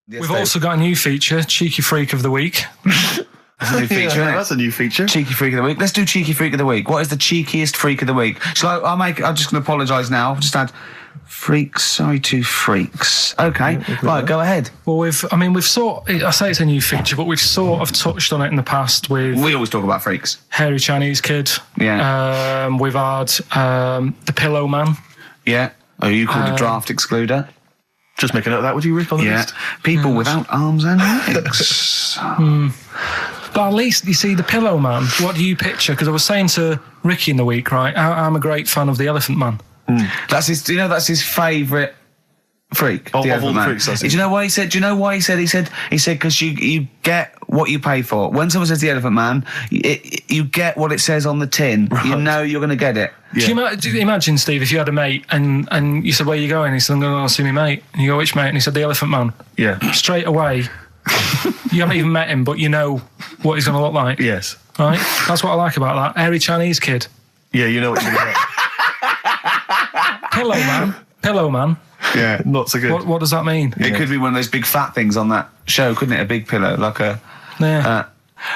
We've also got a new feature, Cheeky Freak of the Week. That's a new feature, isn't it? That's a new feature. Cheeky Freak of the Week. Let's do Cheeky Freak of the Week. What is the cheekiest Freak of the Week? I'm just going to apologise now. I've just had freaks. Sorry to freaks. Okay, right, go ahead. Well, I say it's a new feature, but we've sort of touched on it in the past with... We always talk about freaks. Hairy Chinese Kid. Yeah. We've had the Pillow Man. Yeah. Oh, you called a draft excluder? Just make a note of that, would you, Rick, on the list? People without arms and legs. But at least, you see, the Pillow Man, what do you picture? Because I was saying to Ricky in the week, right, I'm a great fan of the Elephant Man. That's his. Do you know that's his favourite freak? Of all the freaks, do you know why he said? Do you know why he said? He said because you get what you pay for. When someone says the Elephant Man, you get what it says on the tin. Right. You know you're going to get it. Yeah. Do you imagine, Steve, if you had a mate and you said, "Where are you going?" He said, "I'm going to go see my mate." And you go, "Which mate?" And he said, "The Elephant Man." Yeah. Straight away, you haven't even met him, but you know what he's going to look like. Yes. Right. That's what I like about that. Hairy Chinese Kid. Yeah, you know what you're going to get. Pillow Man. Yeah, not so good. What does that mean? It could be one of those big fat things on that show, couldn't it? A big pillow, like a... Yeah.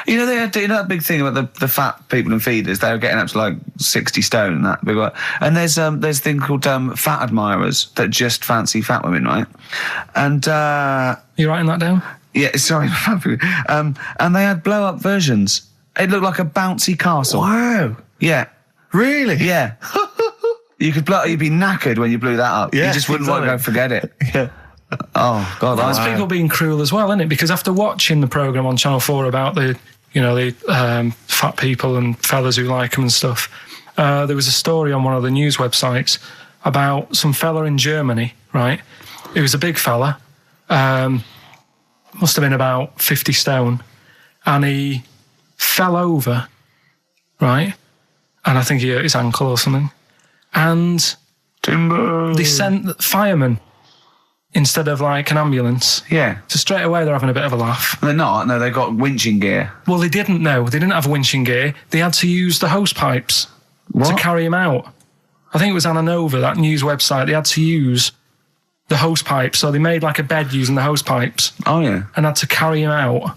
They had that big thing about the fat people in feeders. They were getting up to like 60 stone and that big one. And there's a thing called fat admirers that just fancy fat women, right? And you writing that down? Yeah, sorry. And they had blow up versions. It looked like a bouncy castle. Wow. Yeah. Really? Yeah. You'd be knackered when you blew that up. Yeah, you just wouldn't want to go forget it. Yeah. Oh, God. Well, there's people being cruel as well, isn't it? Because after watching the programme on Channel 4 about the fat people and fellas who like them and stuff, there was a story on one of the news websites about some fella in Germany, right? He was a big fella, must have been about 50 stone, and he fell over, right? And I think he hurt his ankle or something. And Timber. They sent firemen instead of like an ambulance. Yeah. So straight away they're having a bit of a laugh. They're not. No, they've got winching gear. Well, they didn't know. They didn't have winching gear. They had to use the hose pipes to carry him out. I think it was Anna Nova, that news website. They had to use the hose pipes. So they made like a bed using the hose pipes. Oh, yeah. And had to carry him out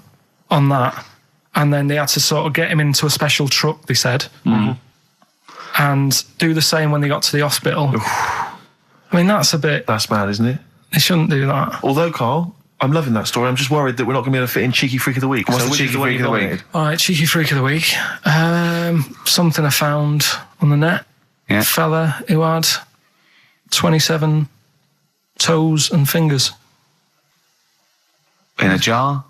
on that. And then they had to sort of get him into a special truck, they said. Mm-hmm. And do the same when they got to the hospital. I mean, that's mad, isn't it? They shouldn't do that. Although, Carl, I'm loving that story. I'm just worried that we're not going to be able to fit in Cheeky Freak of the Week. What's the Cheeky Freak of the Week? All right, Cheeky Freak of the Week. Something I found on the net. Yeah. A fella who had 27 toes and fingers. In a jar?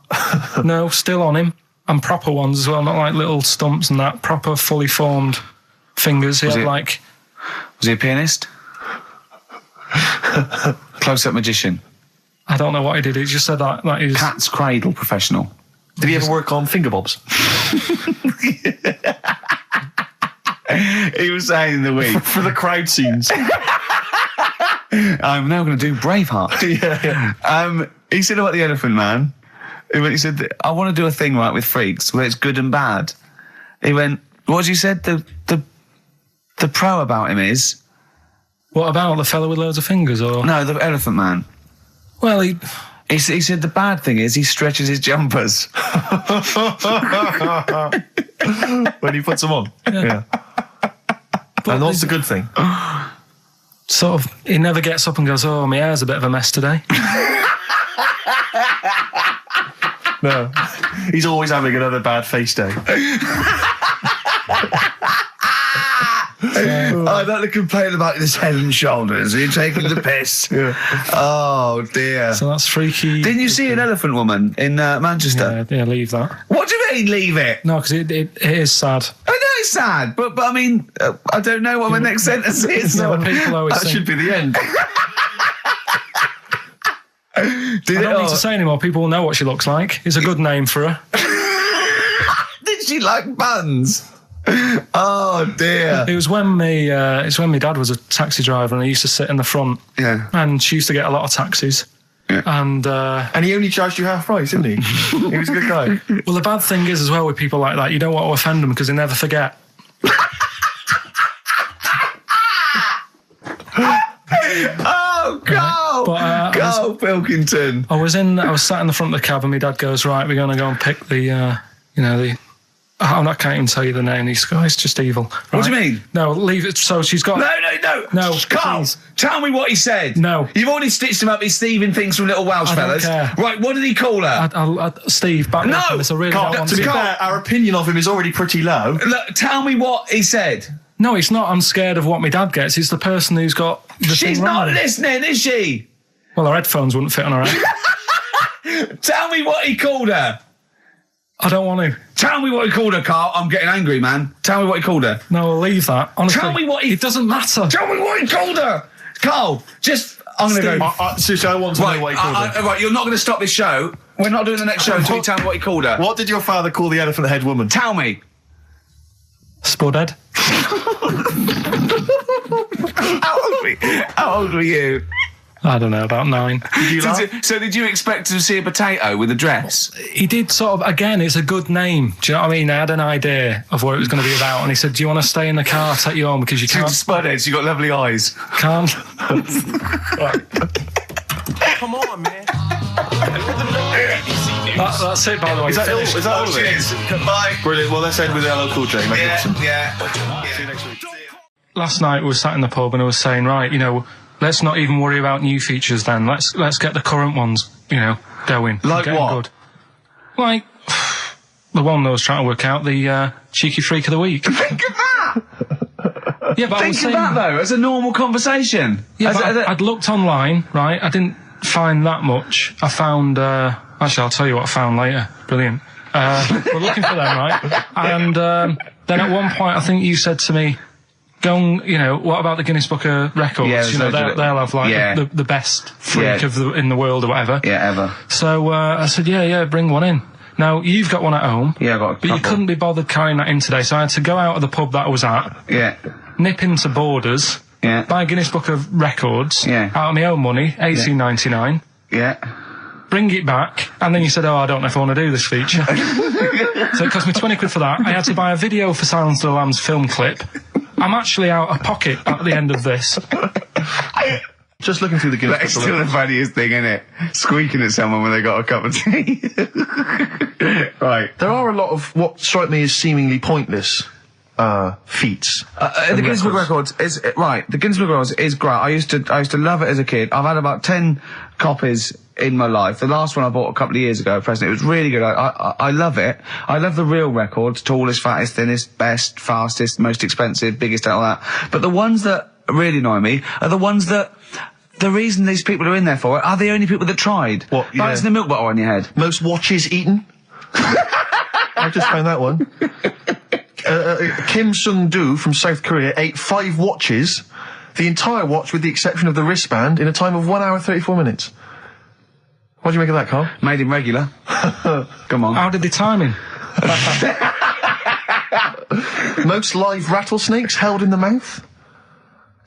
No, still on him. And proper ones as well, not like little stumps and that. Proper, fully formed fingers. Was he a pianist? Close-up magician? I don't know what he did. He just said that he's... Cat's cradle professional. Did he ever work on finger bobs? He was saying in the week. For the crowd scenes. I'm now going to do Braveheart. Yeah. He said about the Elephant Man. He said, I want to do a thing right with freaks where it's good and bad. He went, what did you said? The pro about him is... What about the fella with loads of fingers, or...? No, the Elephant Man. Well, he said the bad thing is he stretches his jumpers. When he puts them on. Yeah. And what's the good thing? Sort of, he never gets up and goes, oh, my hair's a bit of a mess today. No. He's always having another bad face day. I don't complain about his head and shoulders. Are you taking the piss? Yeah. Oh, dear. So that's freaky. Didn't you see an elephant woman in Manchester? Yeah, leave that. What do you mean, leave it? No, because it is sad. I know it's sad, but I mean, I don't know what my next sentence is. No, people always that should be the end. I don't need to say anymore. People will know what she looks like. It's a good name for her. Did she like buns? Oh dear! It was when my dad was a taxi driver, and he used to sit in the front. Yeah. And she used to get a lot of taxis. Yeah. And he only charged you half price, didn't he? He was a good guy. Well, the bad thing is as well with people like that, you don't want to offend them because they never forget. Oh, go! Pilkington. I was sat in the front of the cab, and my dad goes, "Right, we're going to go and pick the I can't even tell you the name of these guys, just evil. Right? What do you mean? No, leave it. So she's got... No, Carl, please. tell me what he said. No. You've already stitched him up, he's thieving things from Little Welsh I don't fellas. care. Right, what did he call her? Steve, back me up on this. I really don't want to be to. fair, our opinion of him is already pretty low. Look, tell me what he said. No, it's not. I'm scared of what my dad gets. It's the person who's got the She's thing not wrong. listening, is she? Well, her headphones wouldn't fit on her head. Tell me what he called her. I don't want to. Tell me what he called her, Carl. I'm getting angry, man. Tell me what he called her. No, I'll leave that. Honestly, Tell me what he... It doesn't matter. Tell me what he called her. Carl, just... I'm going to go... Seriously, I want to know what he called her. Right, you're not going to stop this show. We're not doing the next show until you tell me what he called her. What did your father call the elephant head woman? Tell me. Spudhead. How old were you? I don't know, about 9. So did you expect to see a potato with a dress? He did sort of, again, it's a good name. Do you know what I mean? I had an idea of what it was going to be about, and he said, "Do you want to stay in the car? I'll take you home because you can't." Spudheads, you got lovely eyes. Can't. Come on, man. That's it, by the way. Is that all of it? Cheers. Bye. Brilliant. Well, let's end with LL Cool J. Make it awesome. Yeah. See you next week. Last night we were sat in the pub and I was saying, right, let's not even worry about new features then. Let's get the current ones, going. Like getting what? Good. Like the one that I was trying to work out, the cheeky freak of the week. Think of that. Yeah, but I was Think of saying, that though, as a normal conversation. yeah, but I'd looked online, right? I didn't find that much. I found. Actually, I'll tell you what I found later. Brilliant. We're looking for them, right? And then at one point, I think you said to me, "Go and, what about the Guinness Book of Records? Yeah, they'll have like the best freak in the world or whatever." Yeah, ever. So I said, yeah, bring one in. Now you've got one at home. Yeah, I got a but you couple. couldn't be bothered carrying that in today, so I had to go out of the pub that I was at, Yeah. nip into Borders, Yeah. buy a Guinness Book of Records, Yeah. out of my own money, $18.99. Yeah. Bring it back, and then you said, "Oh, I don't know if I want to do this feature." So it cost me 20 quid for that. I had to buy a video for Silence of the Lambs film clip. I'm actually out of pocket at the end of this. Just looking through the Guinness That's Book. still the funniest thing, isn't it? Squeaking at someone when they got a cup of tea. Right. There are a lot of what strike me as seemingly pointless feats. The Guinness Book of Records is right. The Guinness Book of Records is great. I used to love it as a kid. I've had about 10 copies in my life. The last one I bought a couple of years ago, present. It was really good. I love it. I love the real records: tallest, fattest, thinnest, best, fastest, most expensive, biggest, and all that. But the ones that really annoy me are the ones that. The reason these people are in there for it are the only people that tried. What? Yeah. Balancing the milk bottle on your head. Most watches eaten. I just found that one. Kim Sung-do from South Korea ate 5 watches, the entire watch with the exception of the wristband, in a time of 1 hour 34 minutes. What do you make of that, Carl? Made him regular. Come on. How did they time him? Most live rattlesnakes held in the mouth.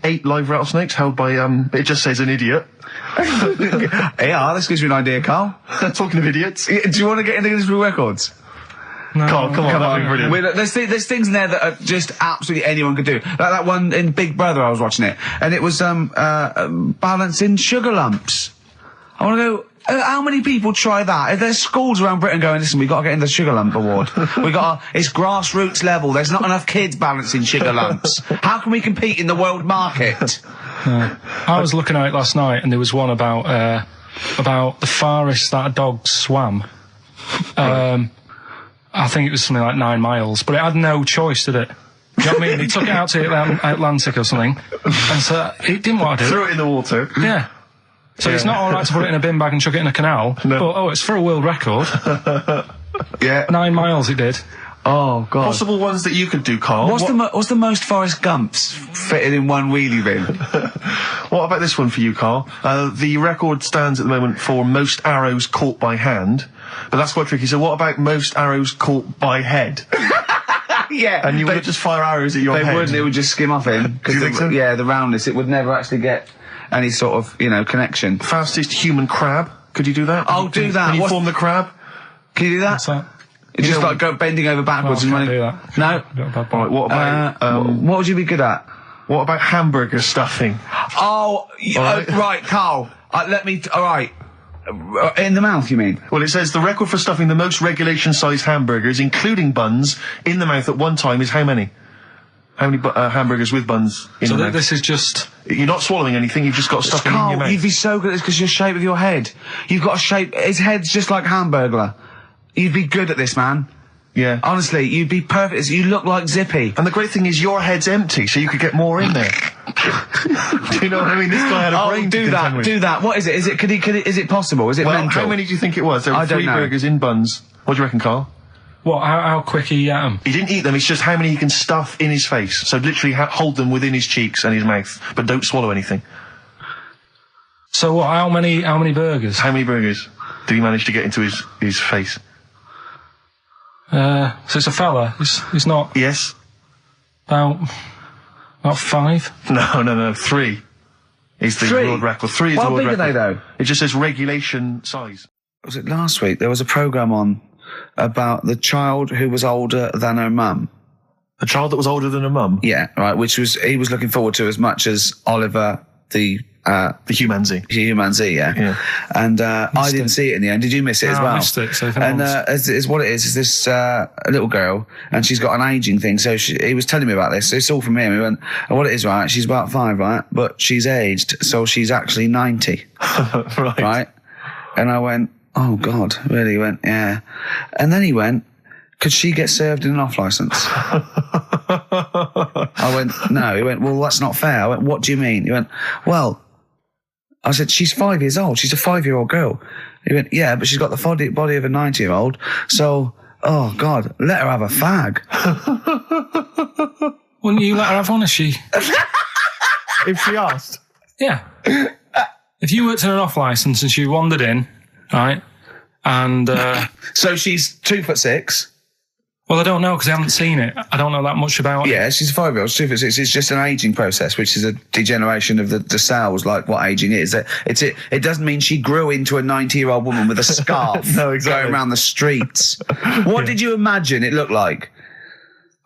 8 live rattlesnakes held by, it just says an idiot. Yeah, this gives you an idea, Carl. Talking of idiots. Do you want to get into Guinness Book of Records? No. Carl, come on, that'd be brilliant. There's things in there that are just absolutely anyone could do. Like that one in Big Brother, I was watching it, and it was balancing sugar lumps. I want to go. How many people try that? There's schools around Britain going, "Listen, we've got to get in the sugar lump award. It's grassroots level. There's not enough kids balancing sugar lumps. How can we compete in the world market?" I was looking at it last night, and there was one about the farthest that a dog swam. I think it was something like 9 miles, but it had no choice, did it? You know what I mean? He took it out to the Atlantic or something, and so it didn't want to do it. Threw it in the water. Yeah. So it's not all right to put it in a bin bag and chuck it in a canal, but it's for a world record. Yeah. 9 miles it did. Oh God. Possible ones that you could do, Carl. What's the most Forrest Gumps fitted in one wheelie bin? What about this one for you, Carl? The record stands at the moment for most arrows caught by hand, but that's quite tricky. So what about most arrows caught by head? Yeah. And you would just fire arrows at your head? They wouldn't. It would just skim off him. Do you think so? Yeah, the roundness. It would never actually get any sort of, connection. Fastest human crab. Could you do that? I'll do that. Can you form the crab? Can you do that? What's that? It's just like go bending over backwards Well, I and can't running. do that. No. Right, what about What would you be good at? what about hamburger stuffing? Oh, All right. right, Carl. All right. In the mouth, you mean? Well, it says the record for stuffing the most regulation-sized hamburgers, including buns, in the mouth at one time is how many? How many hamburgers with buns in the mouth? This is just... You're not swallowing anything, you've just got stuff in your mouth. You'd be so good at this because your shape of your head. You've got a shape... His head's just like Hamburglar. You'd be good at this, man. Yeah. Honestly, you'd be perfect. You look like Zippy. And the great thing is your head's empty, so you could get more in there. Do you know what I mean? This guy had a brain to contend with. Do that. What is it? Is it possible? Is it mental? How many do you think it was? There were 3 burgers in buns. What do you reckon, Carl? What? How quick he ate them? He didn't eat them, it's just how many he can stuff in his face. So literally hold them within his cheeks and his mouth, but don't swallow anything. So what, how many burgers? How many burgers did he manage to get into his face? So it's a fella. He's not... Yes. About 5? No, 3 is the world record. 3 is the world record. How big are they, though? It just says regulation size. Was it last week? There was a programme on about the child who was older than her mum. A child that was older than her mum? Yeah, right, which he was looking forward to as much as Oliver, the humanzee. Humanzee, yeah. And I didn't see it in the end. Did you miss it as well? I missed it. So and is what it is this little girl, and she's got an ageing thing. So he was telling me about this. It's all from him. He went, and what it is, right? She's about 5, right? But she's aged, so she's actually 90. Right? And I went, oh God, really? He went, yeah. And then he went, could she get served in an off licence? I went, no. He went, well, that's not fair. I went, what do you mean? He went, well, I said, she's 5 years old. She's a 5-year-old girl. He went, yeah, but she's got the body of a 90-year-old. So, oh God, let her have a fag. Wouldn't you let her have one if she... If she asked? Yeah. If you worked in an off licence and she wandered in, right, and... So she's 2'6". Well, I don't know because I haven't seen it. I don't know that much about it. Yeah, she's a 5-year-old. She's 2'6". It's just an ageing process, which is a degeneration of the cells, like what ageing is. It doesn't mean she grew into a 90-year-old woman with a scarf no, exactly. going around the streets. What did you imagine it looked like?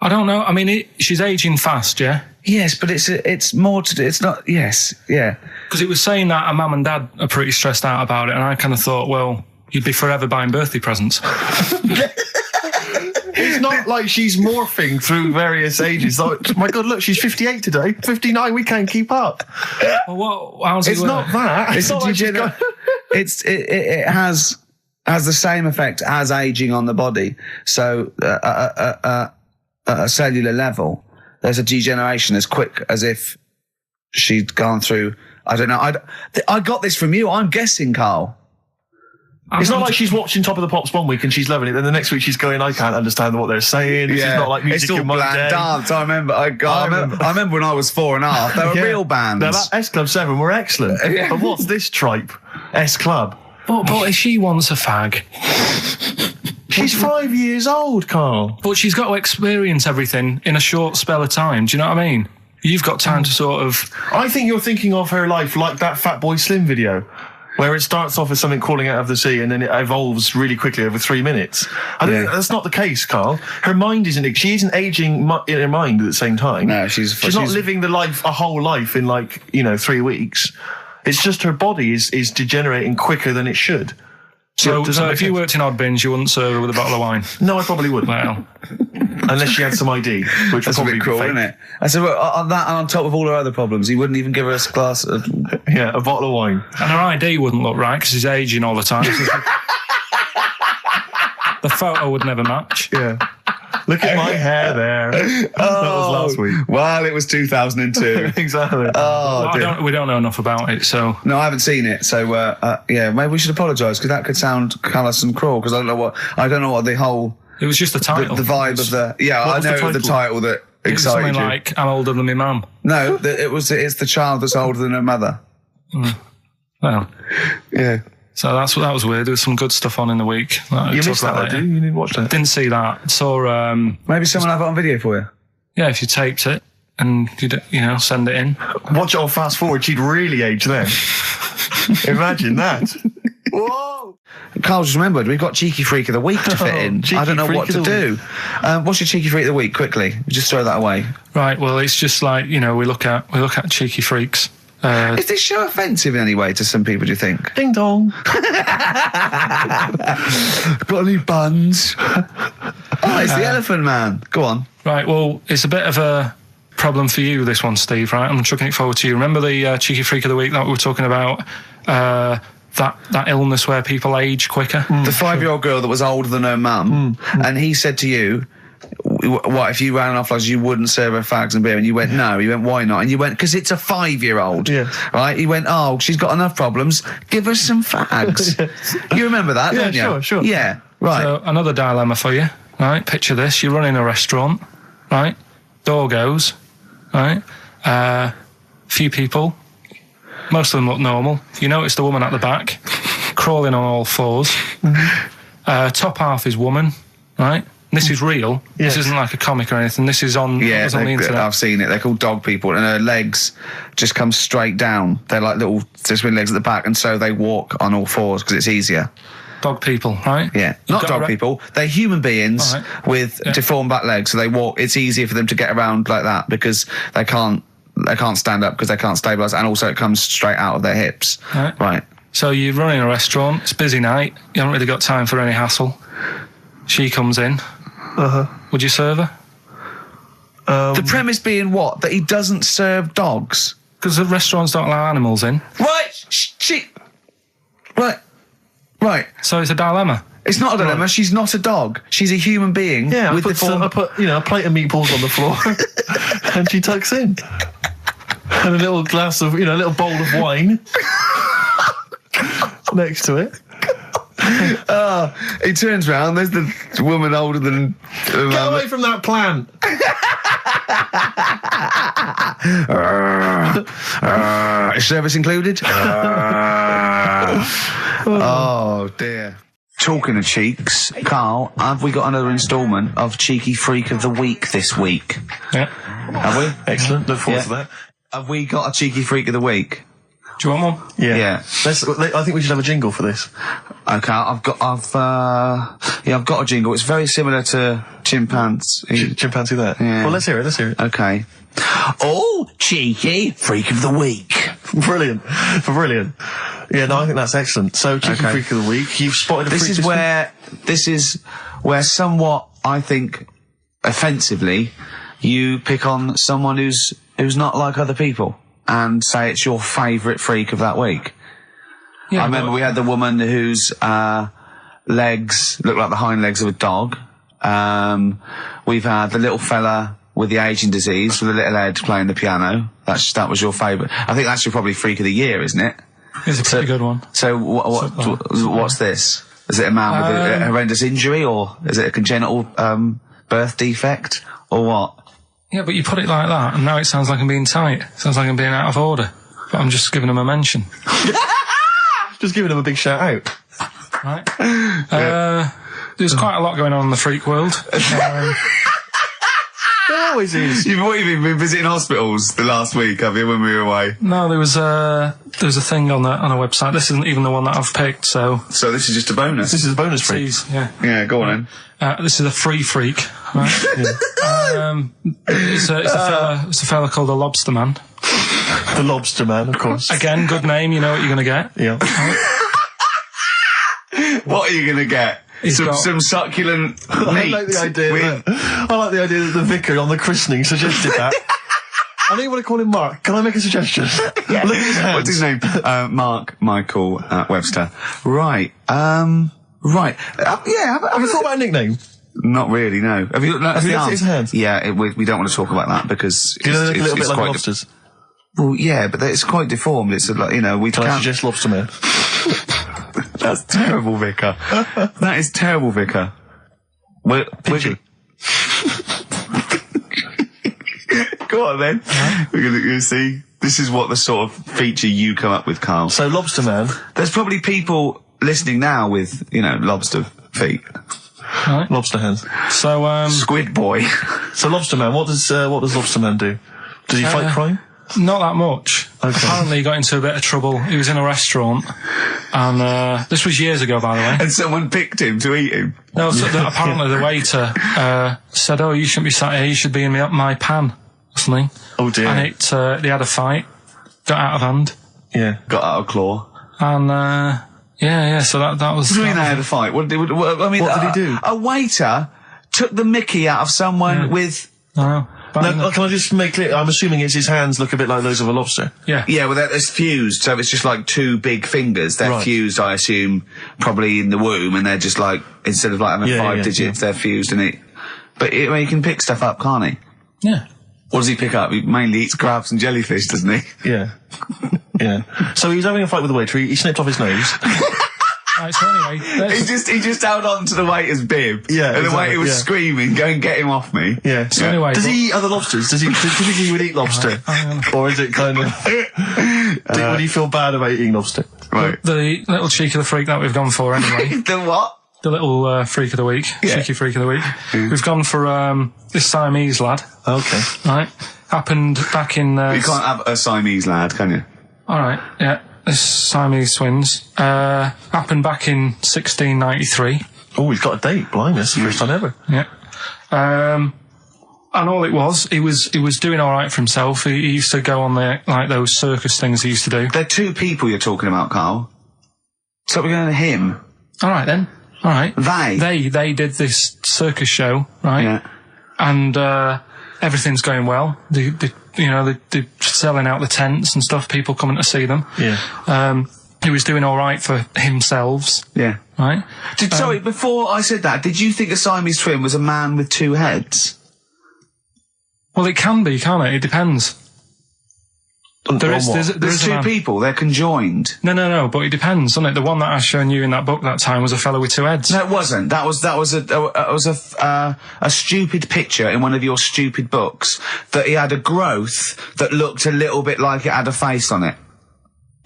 I don't know. I mean, she's ageing fast, yeah? Yes, but it's more to do. It's not. Yes, yeah. Because it was saying that her mum and dad are pretty stressed out about it, and I kind of thought, well, you'd be forever buying birthday presents. It's not like she's morphing through various ages. Like, my God, look, she's 58 today. 59, we can't keep up. Well, how's it It's work? not that. It's not like it has the same effect as aging on the body. So at a cellular level, there's a degeneration as quick as if she'd gone through. I don't know. I got this from you. I'm guessing, Carl. It's not like she's watching Top of the Pops one week and she's loving it, then the next week she's going, I can't understand what they're saying. This is not like music it's all in my bland day. dance. I remember. I remember when I was 4.5. They were real bands. Now, that S Club 7 were excellent. Yeah. But what's this tripe? S Club. But if she wants a fag... She's 5 years old, Carl. But she's got to experience everything in a short spell of time. Do you know what I mean? You've got time to sort of... I think you're thinking of her life like that Fatboy Slim video, where it starts off as something crawling out of the sea and then it evolves really quickly over 3 minutes. I think that's not the case, Carl. Her mind isn't... She isn't aging in her mind at the same time. No, she's not living a whole life in 3 weeks. It's just her body is degenerating quicker than it should. So if you worked in odd bins, you wouldn't serve her with a bottle of wine? No, I probably wouldn't. Well... Unless she had some ID, which That's would a probably bit cruel, be fake. isn't it? I said, well, on that and on top of all her other problems, he wouldn't even give her a glass of... Yeah, a bottle of wine. And her ID wouldn't look right because she's aging all the time. The photo would never match. Yeah. Look at my hair there. That was last week. Well, it was 2002. Exactly. We don't know enough about it, so... No, I haven't seen it, so, maybe we should apologise, because that could sound callous and cruel, because I don't know what the whole... It was just the title. The vibe of the... Yeah, I know the title that it was excited something you. like, I'm older than my mum. No, it's the child that's older than her mother. Well... Yeah. So that was weird. There was some good stuff on in the week. You missed that, didn't you? You didn't watch that? Didn't see that. Saw... Maybe someone have it on video for you. Yeah, if you taped it and you send it in. Watch it on fast forward, she'd really age then. Imagine that. Whoa! Carl just remembered, we've got Cheeky Freak of the Week to fit in. I don't know what to do. What's your Cheeky Freak of the Week, quickly? Just throw that away. Right, well, it's just like, we look at Cheeky Freaks Is this show offensive in any way to some people, do you think? Ding dong. Got any buns? Oh, it's the Elephant Man. Go on. Right, well, it's a bit of a problem for you, this one, Steve, right? I'm chucking it forward to you. Remember the Cheeky Freak of the Week that we were talking about? That illness where people age quicker? The 5-year-old girl that was older than her mum, and he said to you, what, if you ran off like you wouldn't serve her fags and beer? And you went, no. He went, why not? And you went, because it's a 5-year-old. Yeah. Right? He went, oh, she's got enough problems. Give her some fags. You remember that, don't you? Sure. Yeah, right. So, another dilemma for you, right? Picture this. You're running a restaurant, right? Door goes, right? Few people. Most of them look normal. You notice the woman at the back, crawling on all fours. Top half is woman, right? This is real. Yes. This isn't like a comic or anything. This is on, Yeah, on the internet. I've seen it. They're called dog people, and her legs just come straight down. They're like little twin legs at the back, and so they walk on all fours because it's easier. Dog people, right? Yeah, You've not got dog people. They're human beings with deformed back legs, so they walk. It's easier for them to get around like that because they can't stand up because they can't stabilise, and also it comes straight out of their hips. Right. So you're running a restaurant. It's a busy night. You haven't really got time for any hassle. She comes in. Would you serve her? The premise being what? That he doesn't serve dogs. Because the restaurants don't allow animals in. Right. So it's a dilemma. It's not a dilemma. Right. She's not a dog. She's a human being. Yeah, with I put a plate of meatballs on the floor, and she tucks in, and a little glass of, a little bowl of wine next to it. He turns round. There's the woman older than. Get away from that plant. Is service included? Oh dear. Talking of cheeks, Carl, have we got another instalment of Cheeky Freak of the Week this week? Yeah. Have we? Excellent. Look forward to that. Have we got a Cheeky Freak of the Week? Do you want one? Yeah. I think we should have a jingle for this. Okay, I've got a jingle. It's very similar to Chimpanzee. Chimpanzee that. Yeah. Well, let's hear it. Okay. Oh, Cheeky Freak of the Week. Brilliant. Yeah, no, I think that's excellent. So, Cheeky Freak of the Week, you've spotted a freak. This is where somewhat, I think, offensively, you pick on someone who's not like other people and say it's your favourite freak of that week. Yeah, I remember we had the woman whose legs look like the hind legs of a dog. We've had the little fella with the aging disease with a little head playing the piano. That was your favourite. I think that's your probably freak of the year, isn't it? It's a pretty good one. So what's this? Is it a man with a horrendous injury, or is it a congenital birth defect, or what? Yeah, but you put it like that, and now it sounds like I'm being tight. It sounds like I'm being out of order. But I'm just giving him a mention. Just giving him a big shout out. Right. There's quite a lot going on in the freak world. There always is. You've been visiting hospitals the last week, have you, when we were away? No, there was a thing on a website. This isn't even the one that I've picked, so this is just a bonus. This is a bonus freak. Yeah. Yeah, go on then. This is a free freak. Right? It's a fella called the Lobster Man. The Lobster Man, of course. Again, good name. You know what you're going to get. Yeah. What are you going to get? Some succulent meat. I like the idea that the vicar on the christening suggested that. I know you want to call him Mark. Can I make a suggestion? Yeah. Look at his hands. What's his name? Mark Michael Webster. Right. Right. Have you thought about a nickname? Not really, no. Have you looked at his hands? Yeah, we don't want to talk about that because do you look a little bit like lobsters? Well, yeah, but it's quite deformed. It's like, we Can I suggest Lobster Man? That's terrible, Vicar. That is terrible, Vicar. Pigeon. Go on then. We're going to see. This is what the sort of feature you come up with, Carl. So, Lobster Man. There's probably people listening now with, lobster feet. Right. Lobster hands. So, Squid Boy. So, Lobster Man, what does Lobster Man do? Does he fight crime? Not that much. Okay. Apparently he got into a bit of trouble. He was in a restaurant, and this was years ago, by the way. And someone picked him to eat him. No, so apparently the waiter said, "Oh, you shouldn't be sat here. You should be in my pan," or something. Oh dear. And they had a fight. got out of hand. Yeah. Got out of claw. And, so that was... What do you mean they had a fight? What did he do? A waiter took the mickey out of someone with... No, can I just make clear? I'm assuming his hands look a bit like those of a lobster. Yeah. Yeah, well, it's fused, so it's just like two big fingers. They're fused, I assume, probably in the womb, and they're just like, instead of like having 5 digits, they're fused and But he can pick stuff up, can't he? Yeah. What does he pick up? He mainly eats crabs and jellyfish, doesn't he? Yeah. Yeah. So he was having a fight with the waiter. He snipped off his nose. Right, so anyway... He just held on to the waiter's bib. Yeah, and the waiter was screaming, go and get him off me. Yeah. So anyway... Does he eat other lobsters? Does he typically he would eat lobster? Or is it kind of... would he feel bad about eating lobster? Right. The little cheek of the freak that we've gone for anyway. The what? The little freak of the week. Yeah. Cheeky freak of the week. We've gone for this Siamese lad. Okay. Right. Happened back in... You can't have a Siamese lad, can you? Alright, yeah. This Siamese twins. Happened back in 1693. Oh, he's got a date. Blimey, that's the first time ever. Yeah. And all it was, he was doing alright for himself. He used to go on those circus things he used to do. They're two people you're talking about, Carl. So we're going to him. Alright then. Alright. They did this circus show, right? Yeah. And everything's going well. They're selling out the tents and stuff, people coming to see them. Yeah. He was doing alright for himself. Yeah. Right? Sorry, before I said that, did you think a Siamese twin was a man with 2 heads? Well, it can be, can't it? It depends. There's two people, they're conjoined. No, but it depends, doesn't it? The one that I shown you in that book that time was a fellow with 2 heads. No, it wasn't. That was a stupid picture in one of your stupid books that he had a growth that looked a little bit like it had a face on it.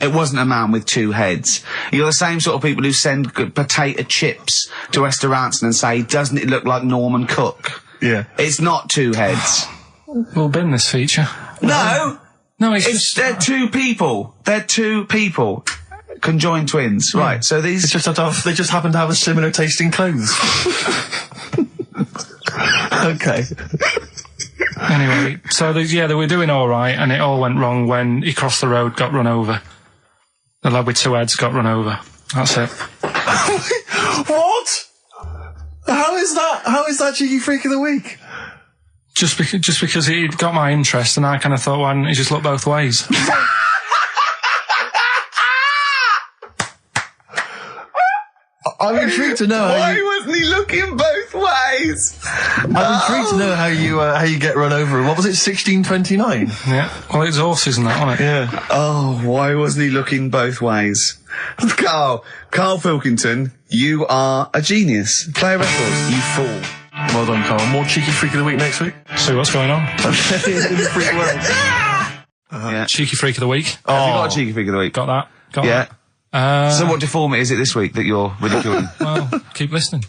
It wasn't a man with 2 heads. You're the same sort of people who send potato chips to restaurants and say, doesn't it look like Norman Cook? Yeah. It's not 2 heads. We'll bin this feature. No! No, they're 2 people. They're 2 people. Conjoined twins. Yeah. Right, so these... they just happen to have a similar taste in clothes. Okay. Anyway, so they were doing alright, and it all went wrong when he crossed the road, got run over. The lad with 2 heads got run over. That's it. What? How is that Cheeky Freak of the Week? Just because he got my interest, and I kind of thought, why didn't he just look both ways? I'm intrigued to know why wasn't he looking both ways? I'm intrigued to know how you get run over. What was it, 1629? Yeah. Well, it's horses and that, wasn't it? Yeah. Oh, why wasn't he looking both ways? Karl Pilkington, you are a genius. Play a record, you fool. Well done, Karl. More Cheeky Freak of the Week next week. See what's going on. In the freak world. Yeah. Cheeky Freak of the Week. Have you got a Cheeky Freak of the Week? Got that. Yeah. So what deformity is it this week that you're ridiculing? Well, keep listening.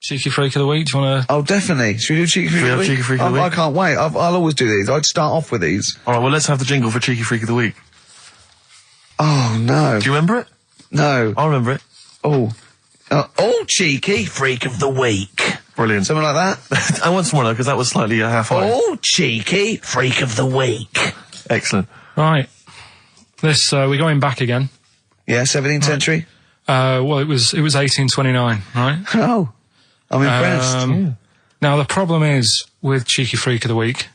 Cheeky Freak of the Week, do you want to... Oh, definitely. Should we do Cheeky Freak of the Week? Cheeky Freak of the Week? I can't wait. I'll always do these. I'd start off with these. Alright, well, let's have the jingle for Cheeky Freak of the Week. Oh, no. Do you remember it? No. I remember it. Oh, Cheeky Freak of the Week. Brilliant. Something like that? I want some more, though, because that was slightly half-high. Oh, Cheeky Freak of the Week. Excellent. Right. This, we're going back again. Yeah, 17th century? Well, it was 1829, right? Oh, I'm impressed. Now, the problem is with Cheeky Freak of the Week...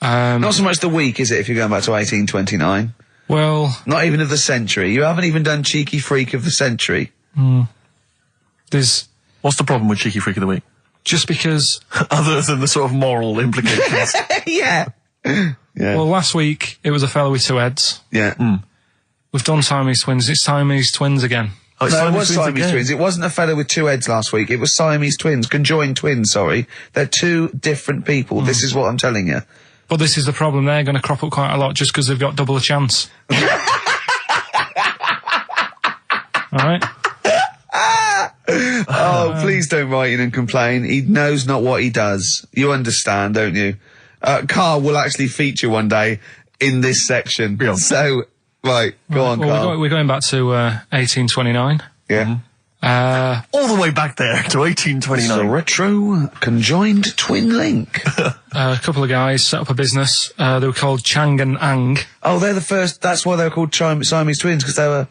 not so much the week, is it, if you're going back to 1829? Well... Not even of the century. You haven't even done Cheeky Freak of the century. There's... What's the problem with Cheeky Freak of the Week? Just because... Other than the sort of moral implications. Yeah. Yeah. Well, last week, it was a fellow with 2 heads. Yeah. We've done Siamese twins. It's Siamese twins again. Oh, no, it was Siamese twins. It wasn't a fellow with 2 heads last week. It was Siamese twins. Conjoined twins, sorry. They're 2 different people. This is what I'm telling you. But this is the problem. They're going to crop up quite a lot just because they've got double a chance. All right? Oh, please don't write in and complain. He knows not what he does. You understand, don't you? Karl will actually feature one day in this section. Yeah. So, right, go on, Karl. We're going back to 1829. Yeah. All the way back there to 1829. It's a retro conjoined twin link. A couple of guys set up a business. They were called Chang and Ang. Oh, they're the first. That's why they were called Siamese twins, because they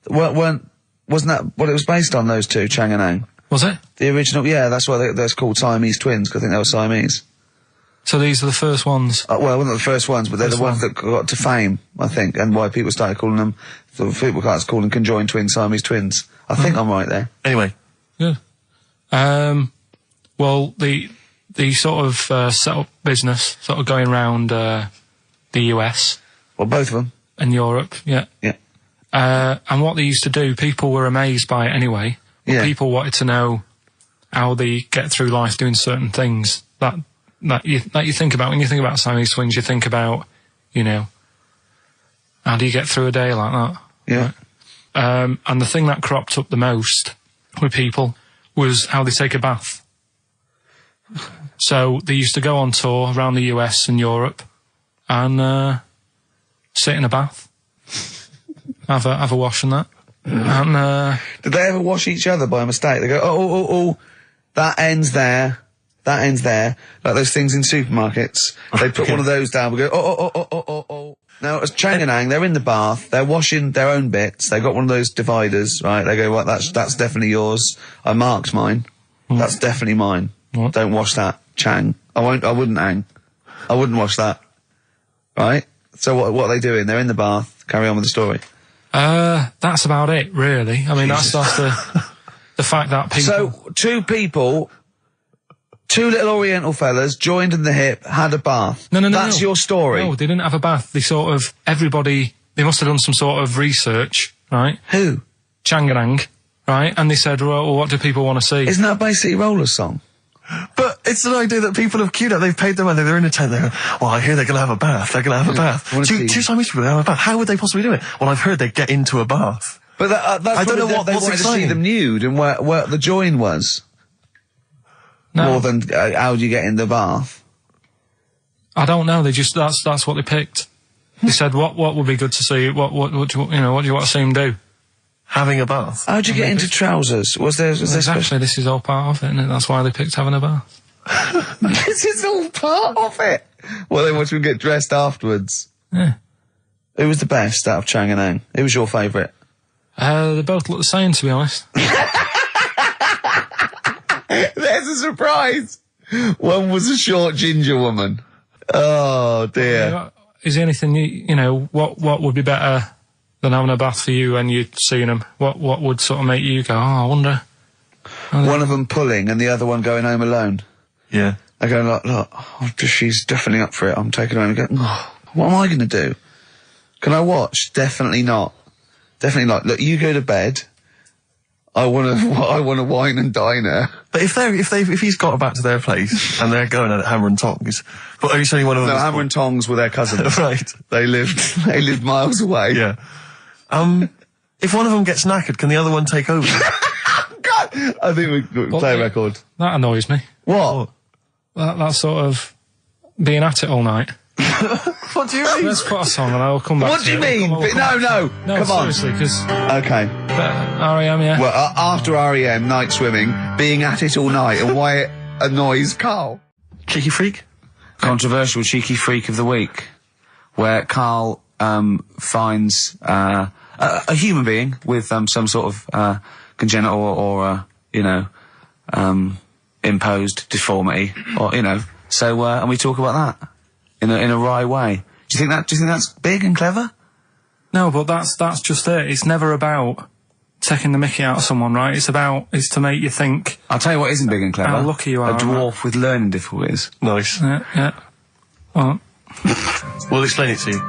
wasn't that what it was based on? Those two, Chang and Ang. Was it? The original, yeah. That's why they're called Siamese twins, because I think they were Siamese. So these are the first ones. Well, not the first ones, but they're the ones that got to fame, I think, and why people started calling them. So people started calling them conjoined twins, Siamese twins. I think I'm right there. Anyway. Good. Well, the sort of set up business, sort of going around the US. Well, both of them. And Europe, yeah. Yeah. And what they used to do, people were amazed by it anyway. Yeah. People wanted to know how they get through life doing certain things that you think about. When you think about Siamese twins, you think about, how do you get through a day like that? Yeah. Right? And the thing that cropped up the most with people was how they take a bath. So they used to go on tour around the US and Europe and sit in a bath, have a wash and that. And did they ever wash each other by mistake? They go, oh, that ends there. That ends there. Like those things in supermarkets. They put one of those down. We go, oh. Now, as Chang and Ang, they're in the bath. They're washing their own bits. They got one of those dividers, right? They go, right, that's definitely yours. I marked mine. That's definitely mine. What? Don't wash that, Chang. I wouldn't, Ang. I wouldn't wash that. Right? So what are they doing? They're in the bath. Carry on with the story. That's about it, really. I mean, that's the fact that people... So, two little Oriental fellas joined in the hip, had a bath. No. That's your story. No, they didn't have a bath. They they must have done some sort of research, right? Who? Chang and Ang, right? And they said, well, what do people want to see? Isn't that basically Roller's song? But it's an idea that people have queued up. They've paid their money. They're in a tent. They're going, well, I hear they're going to have a bath. They're going to have a bath. Two Siamese people, they have a bath. How would they possibly do it? Well, I've heard they get into a bath. But that's I don't know what's they wanted to see exciting. them nude and where the join was. No. More than how do you get in the bath? I don't know. They just that's what they picked. They said, what would be good to see? What do you want to see them do? Having a bath. How'd you get into trousers? Was there Exactly. This is all part of it, isn't it? That's why they picked having a bath. This is all part of it. Well, then once we get dressed afterwards. Yeah. Who was the best out of Chang and Ang? Who was your favourite? They both look the same, to be honest. There's a surprise. One was a short ginger woman. Oh dear. Is there anything what would be better than having a bath for you when you'd seen them? What would sort of make you go, I wonder? One of them pulling and the other one going home alone. Yeah. I go, look, she's definitely up for it. I'm taking her home and go, what am I going to do? Can I watch? Definitely not. Definitely not. Look, you go to bed. I want to wine and dine her. But if he's got back to their place and they're going at Hammer and Tongs, but are you saying one of them? No, Hammer and Tongs were their cousins. Right. They lived miles away. Yeah. If one of them gets knackered, can the other one take over? God, I think we play a record. That annoys me. What? That sort of being at it all night. What do you mean? Let's put a song and I'll come back What to do you it. mean? No, Come on. seriously, because Okay. R.E.M., yeah. Well, after R.E.M., Night Swimming, being at it all night, and why it annoys Carl. Cheeky freak? Controversial cheeky freak of the week, where Carl finds a human being with some sort of congenital or imposed deformity, or So and we talk about that in a wry way. Do you think that's big and clever? No, but that's just it. It's never about taking the mickey out of someone, right? It's to make you think. I'll tell you what isn't big and clever. How lucky you are. A dwarf with learning difficulties. Nice. Yeah. Well, We'll explain it to you.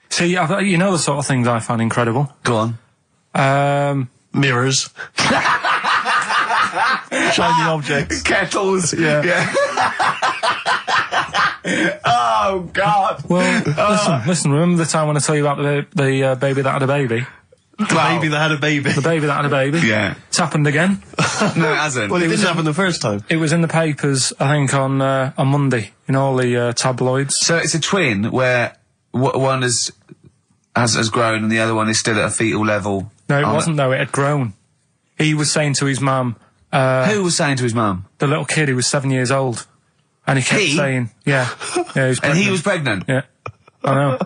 see, you know the sort of things I find incredible. Go on. Mirrors. Shiny objects. Kettles. Yeah. Oh God. Well, listen. Remember the time when I tell you about the baby that had a baby? The baby that had a baby. The baby that had a baby. Yeah. It's happened again. No, it hasn't. Well, it didn't happen the first time. It was in the papers, I think, on Monday. All the tabloids. So it's a twin where one is has grown and the other one is still at a fetal level. No, it wasn't though. It had grown. He was saying to his mum. Who was saying to his mum? The little kid who was 7 years old, and he kept saying, "Yeah, he was pregnant." And he was pregnant. Yeah, I know.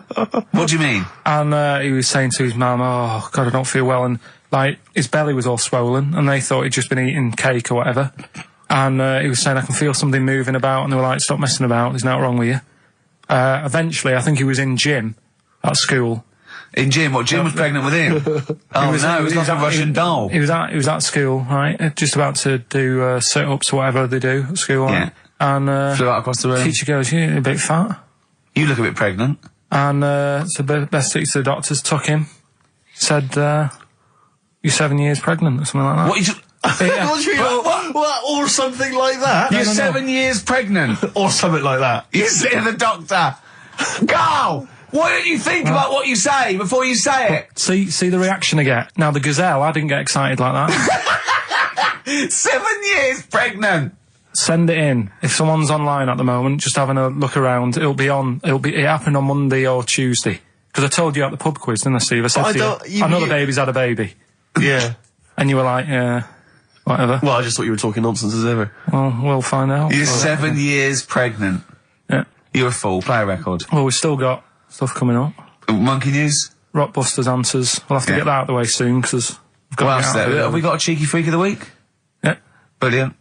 What do you mean? And he was saying to his mum, "Oh God, I don't feel well," and like his belly was all swollen, and they thought he'd just been eating cake or whatever. And he was saying, "I can feel something moving about," and they were like, "Stop messing about. There's nothing wrong with you." Eventually, I think he was in gym at school. In Jim? What, Jim was pregnant with him? Oh, it was like a Russian doll. He was at school, right? Just about to do sit-ups or whatever they do at school, right? Yeah. And flew out across the room. Teacher goes, "You're a bit fat." You look a bit pregnant. And so best to the doctors took him, said, "You're 7 years pregnant," or something like that. What? What? Or something like that? You're 7 years pregnant. Or something like that. You say to the doctor, Carl, why don't you think about what you say before you say it? See the reaction I get. Now the gazelle, I didn't get excited like that. 7 years pregnant. Send it in. If someone's online at the moment, just having a look around, it happened on Monday or Tuesday. Because I told you at the pub quiz, didn't I, Steve? I said to you, I know the baby's had a baby. Yeah. And you were like, yeah, whatever. Well, I just thought you were talking nonsense as ever. Well, we'll find out. You're 7 years pregnant. Yeah. You're a fool. Play a record. Well, we've still got stuff coming up. Monkey News? Rockbusters answers. We'll have to get that out of the way soon, because we've got What else there? Have we got a cheeky freak of the week? Yeah. Brilliant.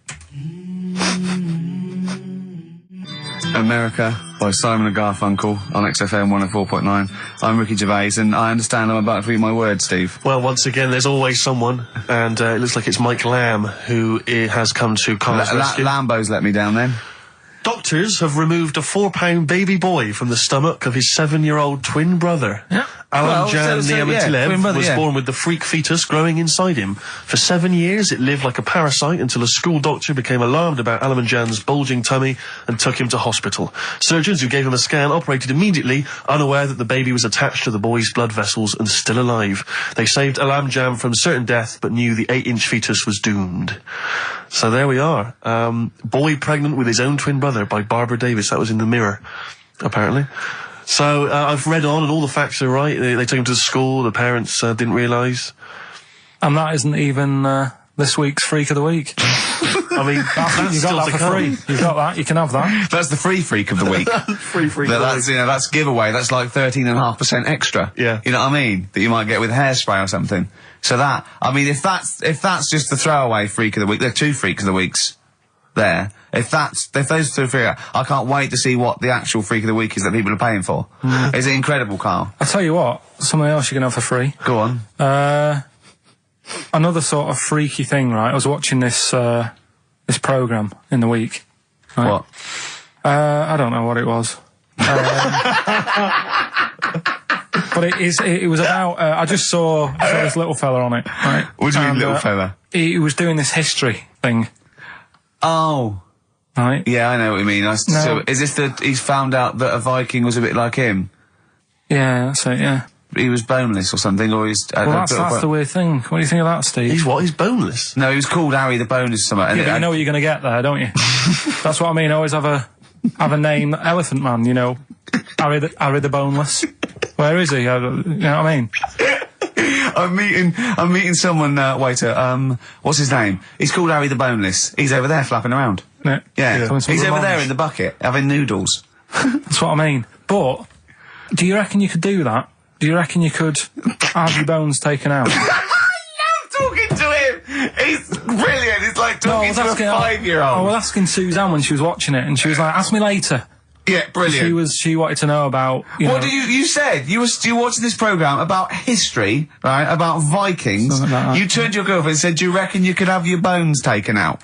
America by Simon and Garfunkel on XFM 104.9. I'm Ricky Gervais, and I understand I'm about to read my words, Steve. Well, once again, there's always someone, and it looks like it's Mike Lamb who has come to Carl's rescue. Lambo's let me down then. Doctors have removed a 4-pound baby boy from the stomach of his 7-year-old twin brother. Yeah. Alan Jan Niamatilev was yeah. born with the freak fetus growing inside him. For 7 years, it lived like a parasite until a school doctor became alarmed about Alan Jan's bulging tummy and took him to hospital. Surgeons who gave him a scan operated immediately, unaware that the baby was attached to the boy's blood vessels and still alive. They saved Alan Jan from certain death, but knew the 8-inch fetus was doomed. So there we are. Boy pregnant with his own twin brother by Barbara Davis. That was in the Mirror, apparently. So I've read on, and all the facts are right. They took him to the school. The parents didn't realise. And that isn't even this week's Freak of the Week. I mean, that's you got that for free. You've got that. You can have that. That's the free freak of the week. Free of the week. That's giveaway. That's like 13.5% extra. Yeah. You know what I mean? That you might get with hairspray or something. So that, I mean, if that's just the throwaway freak of the week, there are 2 freaks of the weeks there. If those 2 freak, I can't wait to see what the actual freak of the week is that people are paying for. Is it incredible, Carl? I'll tell you what, something else you can have for free. Go on. Another sort of freaky thing, right? I was watching this programme in the week. Right? What? I don't know what it was. But it was about, I just saw this little fella on it, right? What do you mean, little fella? He was doing this history thing. Oh. Right? Yeah, I know what you mean. So, is this he's found out that a Viking was a bit like him? Yeah, that's it, yeah. He was boneless or something, or he's... Well, that's the weird thing. What do you think of that, Steve? He's what? He's boneless? No, he was called Harry the Boneless or something. Yeah, but you know what you're going to get there, don't you? That's what I mean. I always have a name, Elephant Man, you know. Harry the Boneless. Where is he? You know what I mean? I'm meeting someone, waiter, what's his name? He's called Harry the Boneless. He's over there flapping around. Yeah. He's over there in the bucket, having noodles. That's what I mean. But, do you reckon you could do that? Do you reckon you could have your bones taken out? I love talking to him! He's brilliant, it's like talking to a 5-year-old. I was asking Suzanne when she was watching it, and she was like, ask me later. Yeah, brilliant. She wanted to know about, What did you said? You were watching this programme about history, right? About Vikings. Like that. You turned to your girlfriend and said, do you reckon you could have your bones taken out?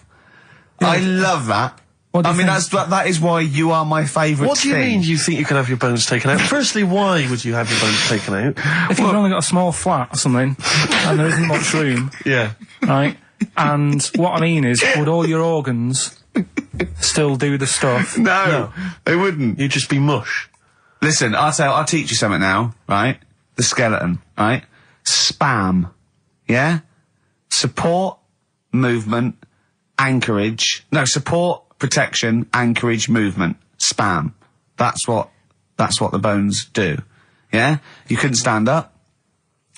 Yeah. I love that. I mean, that is why you are my favourite What do you mean you think you could have your bones taken out? Firstly, why would you have your bones taken out? If you've only got a small flat or something, and there isn't much room. Yeah. Right? And what I mean is, would all your organs still do the stuff? No, they wouldn't. You'd just be mush. Listen, I'll teach you something now, right? The skeleton, right? Spam. Yeah? Support, movement, anchorage. No, support, protection, anchorage, movement. Spam. That's what the bones do. Yeah? You couldn't stand up.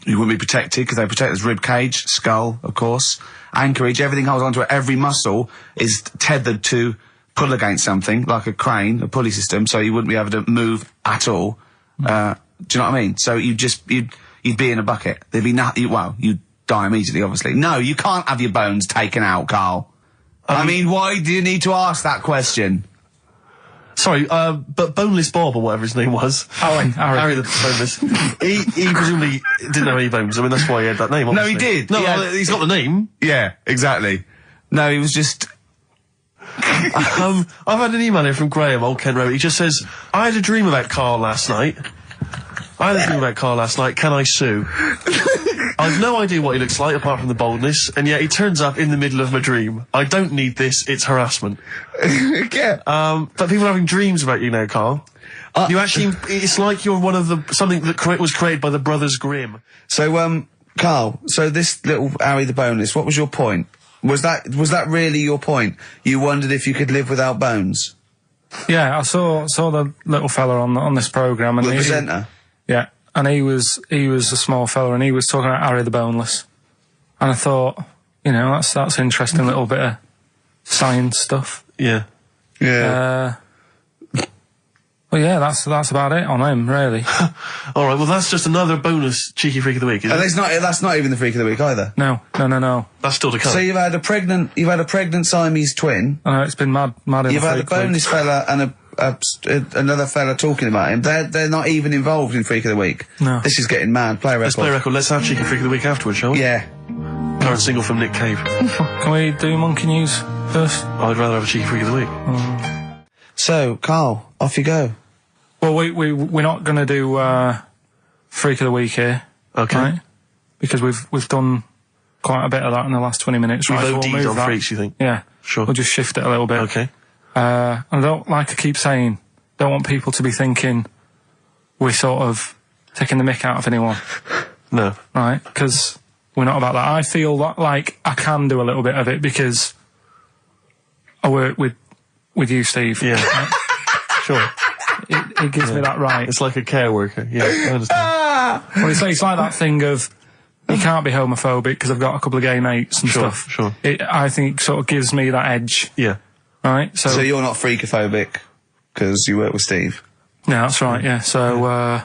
You wouldn't be protected because they protect his rib cage, skull, of course, anchorage, everything holds onto it. Every muscle is tethered to pull against something, like a crane, a pulley system, so you wouldn't be able to move at all. Do you know what I mean? So you'd be in a bucket. There'd be nothing, well, you'd die immediately, obviously. No, you can't have your bones taken out, Carl. I mean, why do you need to ask that question? Sorry, but Boneless Bob, or whatever his name was. Harry the Boneless. he presumably didn't have any bones. I mean, that's why he had that name, obviously. No, he did. No, he's got the name. Yeah, exactly. No, he was just... I've had an email here from Graham, old Ken Rowe. He just says, I had a dream about Carl last night. Can I sue? I've no idea what he looks like, apart from the boldness, and yet he turns up in the middle of my dream. I don't need this, it's harassment. Yeah. But people are having dreams about you now, Carl. You actually, it's like you're one of something that was created by the Brothers Grimm. So, Carl, so this little Harry the Boneless, what was your point? Was that really your point? You wondered if you could live without bones? Yeah, I saw the little fella on this programme, and the presenter. Yeah, and he was a small fella, and he was talking about Harry the Boneless, and I thought, you know, that's interesting little bit of science stuff. Yeah. Well, yeah, that's about it on him, really. All right, well, that's just another bonus cheeky freak of the week, isn't it? That's not even the freak of the week either. No. That's still to come. So you've had a pregnant Siamese twin. I know, it's been mad. You've had a boneless fella and another fella talking about him. They're not even involved in freak of the week. No. This is getting mad. Play a record. Let's play a record. Let's have cheeky freak of the week afterwards, shall we? Yeah. Current single from Nick Cave. Can we do monkey news first? I'd rather have a cheeky freak of the week. So, Carl, off you go. Well, we're not going to do freak of the week here, Okay. right? Because we've done quite a bit of that in the last 20 minutes. We've right? So OD'd we'll on that. freaks, you think? Yeah. Sure. We'll just shift it a little bit. Okay. And I don't, like I keep saying, don't want people to be thinking we're sort of taking the mick out of anyone. No. Right? Because we're not about that. I feel like I can do a little bit of it because I work with you, Steve. Yeah. Right? Sure. It gives me that right. It's like a care worker. Yeah, I understand. Well, it's like that thing of you can't be homophobic because I've got a couple of gay mates and stuff. Sure. I think it sort of gives me that edge. Yeah. Right? So you're not freakophobic because you work with Steve? Yeah, that's right, yeah. So,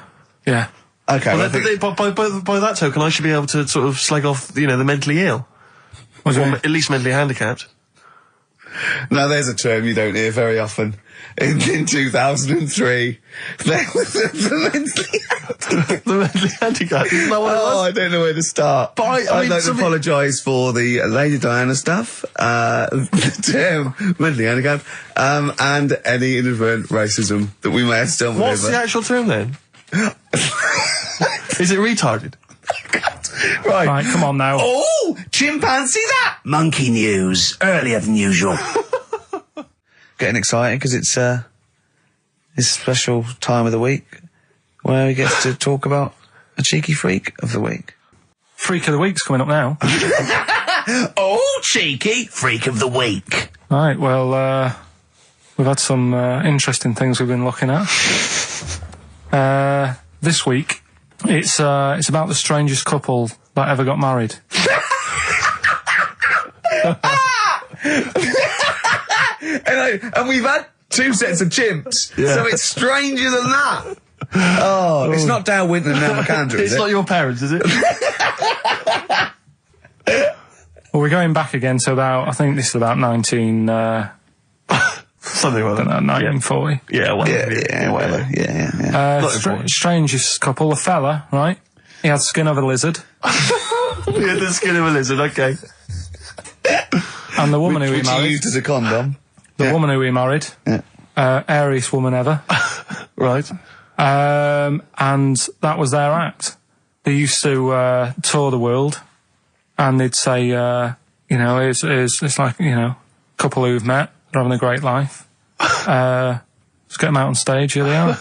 yeah. Okay. Well, by that token, I should be able to sort of slag off, the mentally ill. Or at least mentally handicapped. Now, there's a term you don't hear very often. In 2003, there was the mentally handicapped. Isn't that what it was? I don't know where to start. But I'd like to apologise for the Lady Diana stuff, the term mentally handicapped, and any inadvertent racism that we may have stumbled over. What's the actual term then? Is it retarded? Right, come on now. Oh, chimpanzee that! Monkey news, earlier than usual. Getting excited because it's a special time of the week where we get to talk about a cheeky freak of the week. Freak of the week's coming up now. Oh, cheeky freak of the week. Right, well, we've had some interesting things we've been looking at. This week, it's about the strangest couple that ever got married. And we've had 2 sets of chimps, so it's stranger than that. Oh, it's not Dale Winton and Nell McAndrew, is It's not your parents, is it? Well, we're going back again to about, I think this is about 19... Something like that. 1940. Yeah, whatever. Whatever. Yeah. Strangest couple, a fella, right? He had skin of a lizard. He had the skin of a lizard, okay. And the woman who he Which married... he used as a condom. The woman who he married. Yeah. Airiest woman ever. Right. And that was their act. They used to tour the world, and they'd say, it's like, a couple who've met, they're having a great life. Let's get them out on stage, here they are.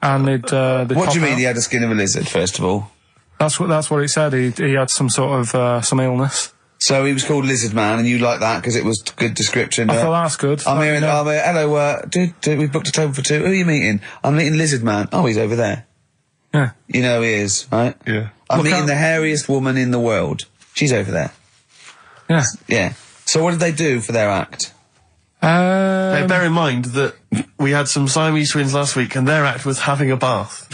And they'd What do you mean out. he had the skin of a lizard, first of all? That's what it said. He had some sort of some illness. So he was called Lizard Man, and you like that because it was good description. I thought that's good. I'm here. Hello. Dude, we booked a table for 2. Who are you meeting? I'm meeting Lizard Man. Oh, he's over there. Yeah. You know he is, right? Yeah. I'm Look meeting out. the hairiest woman in the world. She's over there. Yeah. Yeah. So what did they do for their act? Now, bear in mind that we had some Siamese twins last week, and their act was having a bath.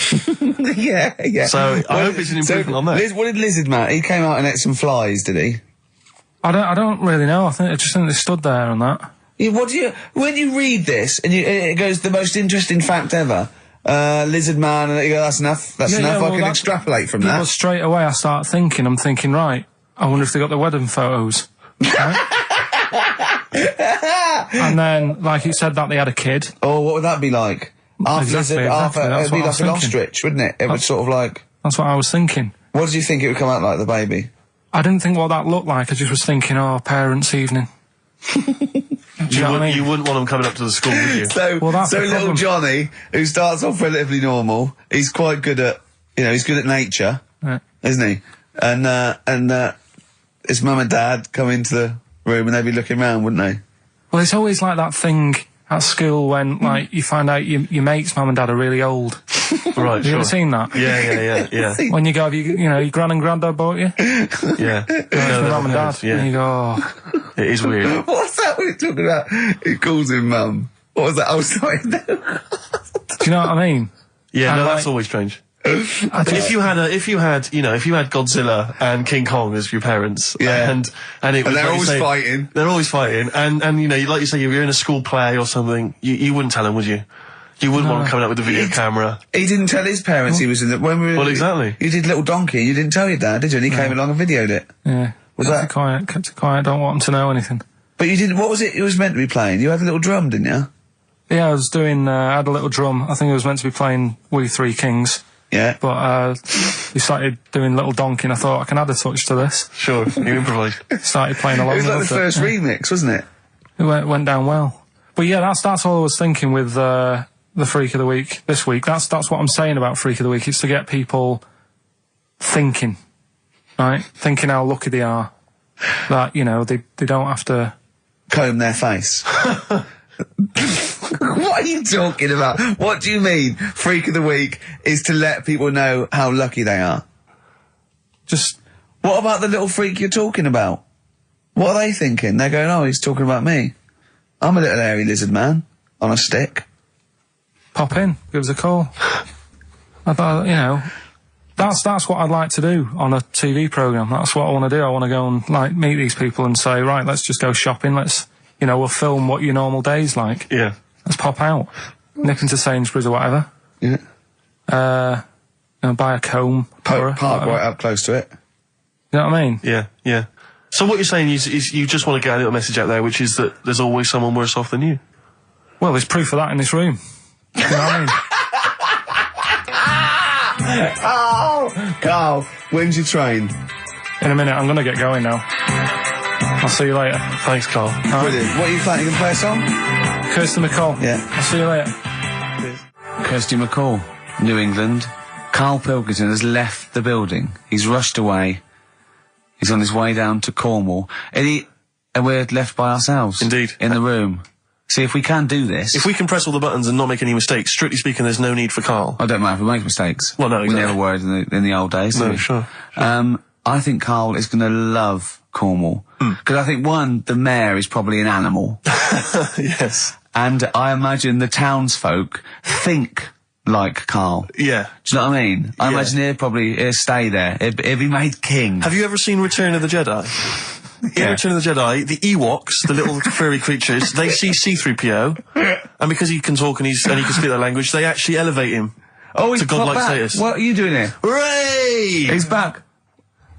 yeah. So I hope it's an improvement on that. What did Lizard Man? He came out and ate some flies, did he? I don't really know. I just think they stood there and that. Yeah, when you read this and it goes the most interesting fact ever, Lizard Man, and you go, that's enough. That's enough. I can extrapolate from People that. straight away, I'm thinking, right, I wonder if they got the wedding photos. Right? And then, like you said, that they had a kid. Oh, what would that be like? Exactly, It'd that's be what I like was an thinking. ostrich, wouldn't it? It would sort of like. That's what I was thinking. What did you think it would come out like, the baby? I didn't think what that looked like. I just was thinking, parents' evening. Do you know what I mean? You wouldn't want them coming up to the school, would you? So, Well, that's the little problem. Johnny, who starts off relatively normal, he's quite good at, he's good at nature, Yeah. isn't he? And his mum and dad come into the room and they'd be looking round, wouldn't they? Well, it's always like that thing at school when, like, you find out your mate's mum and dad are really old. Right, Have you ever seen that? Yeah. When you go, your gran and granddad bought you? Yeah. Your mum and dad. Yeah. And you go, oh. It is weird. What's that we're talking about? He calls him mum. What was that? I was sorry. Do you know what I mean? Yeah, And no, like- that's always strange. I just- If you had Godzilla and King Kong as your parents, Yeah. and it was, And they're like you always say, fighting. They're always fighting, and like you say, you're in a school play or something. You wouldn't tell them, would you? You wouldn't want them coming up with a video camera. He didn't tell his parents he was in the... When we were, Well, exactly. You did Little Donkey, you didn't tell your dad, did you? And he came along and videoed it. Yeah. Was kept that- it quiet, don't want them to know anything. But you didn't... What was it was meant to be playing? You had a little drum, didn't you? Yeah, I was doing, I had a little drum. I think I was meant to be playing We Three Kings. Yeah. But, we started doing Little Donkey and I thought I can add a touch to this. Sure, you improvise. Started playing along. It was like the loved first Yeah. remix, wasn't it? It went down well. But yeah, that's all I was thinking with, the Freak of the Week this week. That's what I'm saying about Freak of the Week. It's to get people thinking, right? Thinking how lucky they are. That, they don't have to... Comb their face. What are you talking about? What do you mean? Freak of the Week is to let people know how lucky they are. Just... What about the little freak you're talking about? What are they thinking? They're going, oh, he's talking about me. I'm a little hairy lizard man on a stick. Pop in, give us a call. I thought, that's what I'd like to do on a TV programme. That's what I want to do. I want to go and, meet these people and say, right, let's just go shopping. Let's, we'll film what your normal day's like. Yeah. Let's pop out. Nip into Sainsbury's or whatever. Yeah. Buy a comb. Park right up close to it. You know what I mean? Yeah. So what you're saying is you just want to get a little message out there, which is that there's always someone worse off than you. Well, there's proof of that in this room. You know what I mean? Oh, Carl, when's your train? In a minute, I'm going to get going now. I'll see you later. Thanks, Carl. Brilliant. What are you planning? You can play a song? Kirsty McCall. Yeah. I'll see you later. Kirsty McCall, New England. Karl Pilkington has left the building. He's rushed away. He's on his way down to Cornwall. And we're left by ourselves. Indeed. In the room. See, if we can do this... If we can press all the buttons and not make any mistakes, strictly speaking, there's no need for Carl. I don't mind if we make mistakes. Well, no, We exactly. never were in the old days. did No, we? sure. I think Carl is going to love Cornwall. Because I think, one, the mayor is probably an animal. Yes. And I imagine the townsfolk think like Carl. Yeah. Do you know what I mean? I Yeah. imagine he'll stay there. He'll be made king. Have you ever seen Return of the Jedi? In Return of the Jedi, the Ewoks, the little furry creatures, they see C-3PO, and because he can talk and he can speak their language, they actually elevate him He's to godlike back. status. What are you doing here? Hooray! He's back.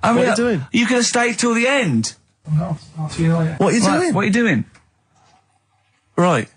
What are you doing? You could have stayed till the end. I'll see you later. What are you Right, doing? what are you doing? Right.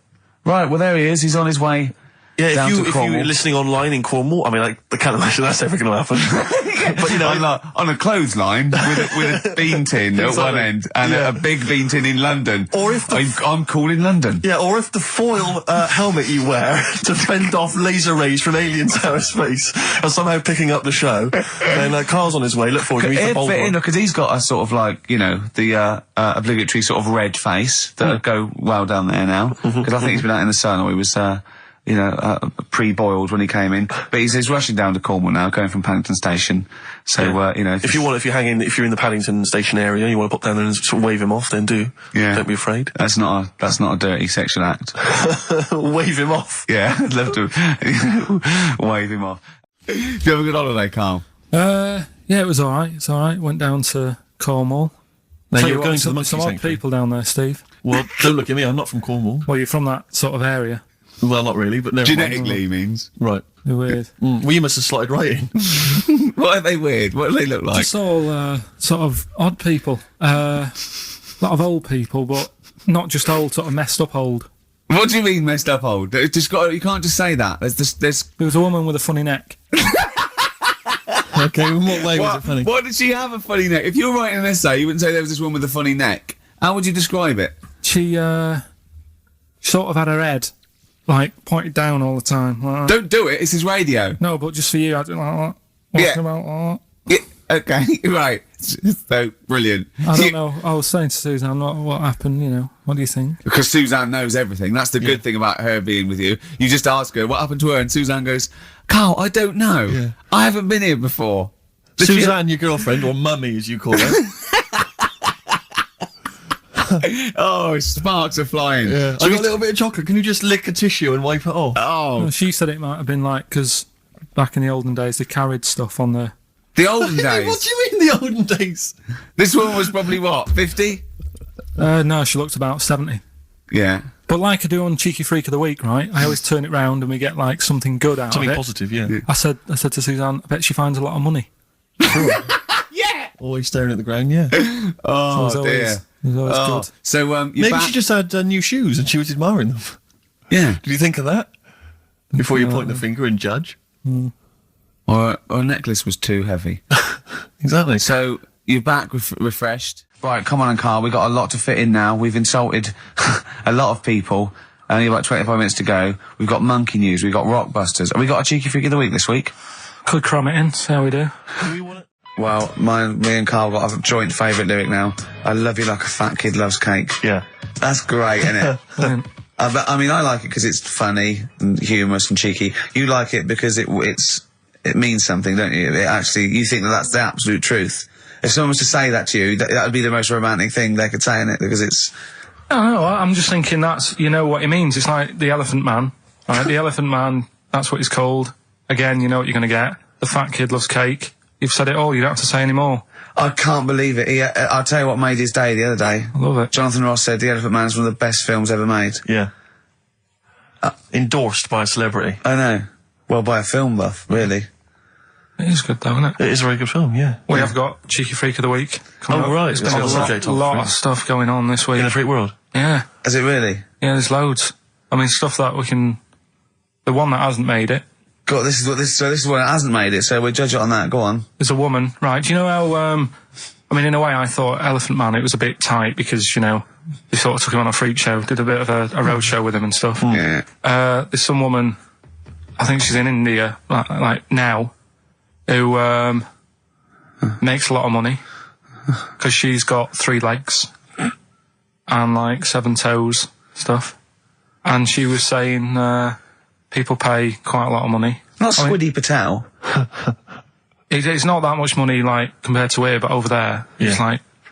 Right, well, there he is. He's on his way Yeah, down to if Cornwall. you're listening online in Cornwall, I mean, I can't imagine that's ever going to happen. But, on a clothesline with a bean tin at one Exactly. end and a big bean tin in London. Or if I'm cool in London. Yeah, or if the foil helmet you wear to fend off laser rays from aliens out of space are somehow picking up the show, then Carl's on his way. Look forward to meet the He'd bold fit in one. because he's got a sort of like, the obligatory sort of red face that would go well down there now. Because I think he's been out in the sun or he was pre-boiled when he came in. But he's rushing down to Cornwall now, going from Paddington Station. So, if you're in the Paddington Station area, you want to pop down there and sort of wave him off, then do. Yeah. Don't be afraid. That's not a dirty sexual act. Wave him off. Yeah, I'd love to wave him off. Did you have a good holiday, Carl? Yeah, it was alright. It's alright. Went down to Cornwall. Now you're going to the monkey some odd sanctuary. people down there, Steve. Well, don't look at me. I'm not from Cornwall. Well, you're from that sort of area. Well, not really, but never genetically mind. means. Right. They're weird. Well, you must have slotted right in. What are they weird? What do they look like? Just all sort of odd people. A lot of old people, but not just old, sort of messed up old. What do you mean messed up old? You can't just say that. There was a woman with a funny neck. Okay, in what way was it funny? What did she have a funny neck? If you were writing an essay, you wouldn't say there was this woman with a funny neck. How would you describe it? She sort of had her head pointed down all the time. Like Don't do it. It's his radio. No, but just for you, I don't like that. Yeah. About Yeah. Okay. Right. So brilliant. I don't know. I was saying to Suzanne, what happened? What do you think? Because Suzanne knows everything. That's the good thing about her being with you. You just ask her what happened to her, and Suzanne goes, "Carl, I don't know. Yeah. I haven't been here before." Suzanne, your girlfriend, or mummy as you call her. Oh, sparks are flying. Yeah. I got a little bit of chocolate. Can you just lick a tissue and wipe it off? Oh. Well, she said it might have been because back in the olden days they carried stuff on the. The olden days. What do you mean the olden days? This woman was probably what, 50? No, she looked about 70. Yeah. But like I do on Cheeky Freak of the Week, right? I always turn it round and we get something good out Something of it. positive, yeah. I said to Suzanne, I bet she finds a lot of money. Yeah. Always staring at the ground, yeah. Oh, So it was always good. So, Maybe she just had new shoes and she was admiring them. Yeah. Did you think of that? Before you point the finger and judge? Or a necklace was too heavy. Exactly. So, you're back refreshed. Right, come on, and Carl, we've got a lot to fit in now. We've insulted a lot of people. Only about 25 minutes to go. We've got monkey news, we've got rockbusters. Have we got a Cheeky Freak of the Week this week? Could cram it in, see how we do. Do we want it? Well, me and Carl got a joint favourite lyric now. I love you like a fat kid loves cake. Yeah. That's great, isn't it? Brilliant. But, I mean, I like it because it's funny and humorous and cheeky. You like it because it means something, don't you? You think that's the absolute truth. If someone was to say that to you, that would be the most romantic thing they could say in it, because it's... I don't know, I'm just thinking that's, what it means. It's like the Elephant Man, right? The Elephant Man, that's what he's called. Again, you know what you're going to get. The fat kid loves cake. You've said it all, you don't have to say any more. I can't believe it. I'll tell you what made his day the other day. I love it. Jonathan Ross said The Elephant Man is one of the best films ever made. Yeah. Endorsed by a celebrity. I know. Well, by a film buff, really. It is good though, isn't it? It is a very good film, yeah. We have got Cheeky Freak of the Week coming up. Right. There's It's been got a lot of stuff going on this week. In the freak world. Yeah. Is it really? Yeah, there's loads. I mean, stuff that we can... The one that hasn't made it. God, this is one that hasn't made it, so we'll judge it on that. Go on. There's a woman, right? Do you know how... I mean, in a way, I thought Elephant Man, it was a bit tight because, they sort of took him on a freak show, did a bit of a road show with him and stuff. Yeah. There's some woman, I think she's in India, like now, who makes a lot of money because she's got 3 legs and 7 toes, stuff. And she was saying people pay quite a lot of money. Not Squiddy Patel. It's not that much money, compared to here, but over there, it's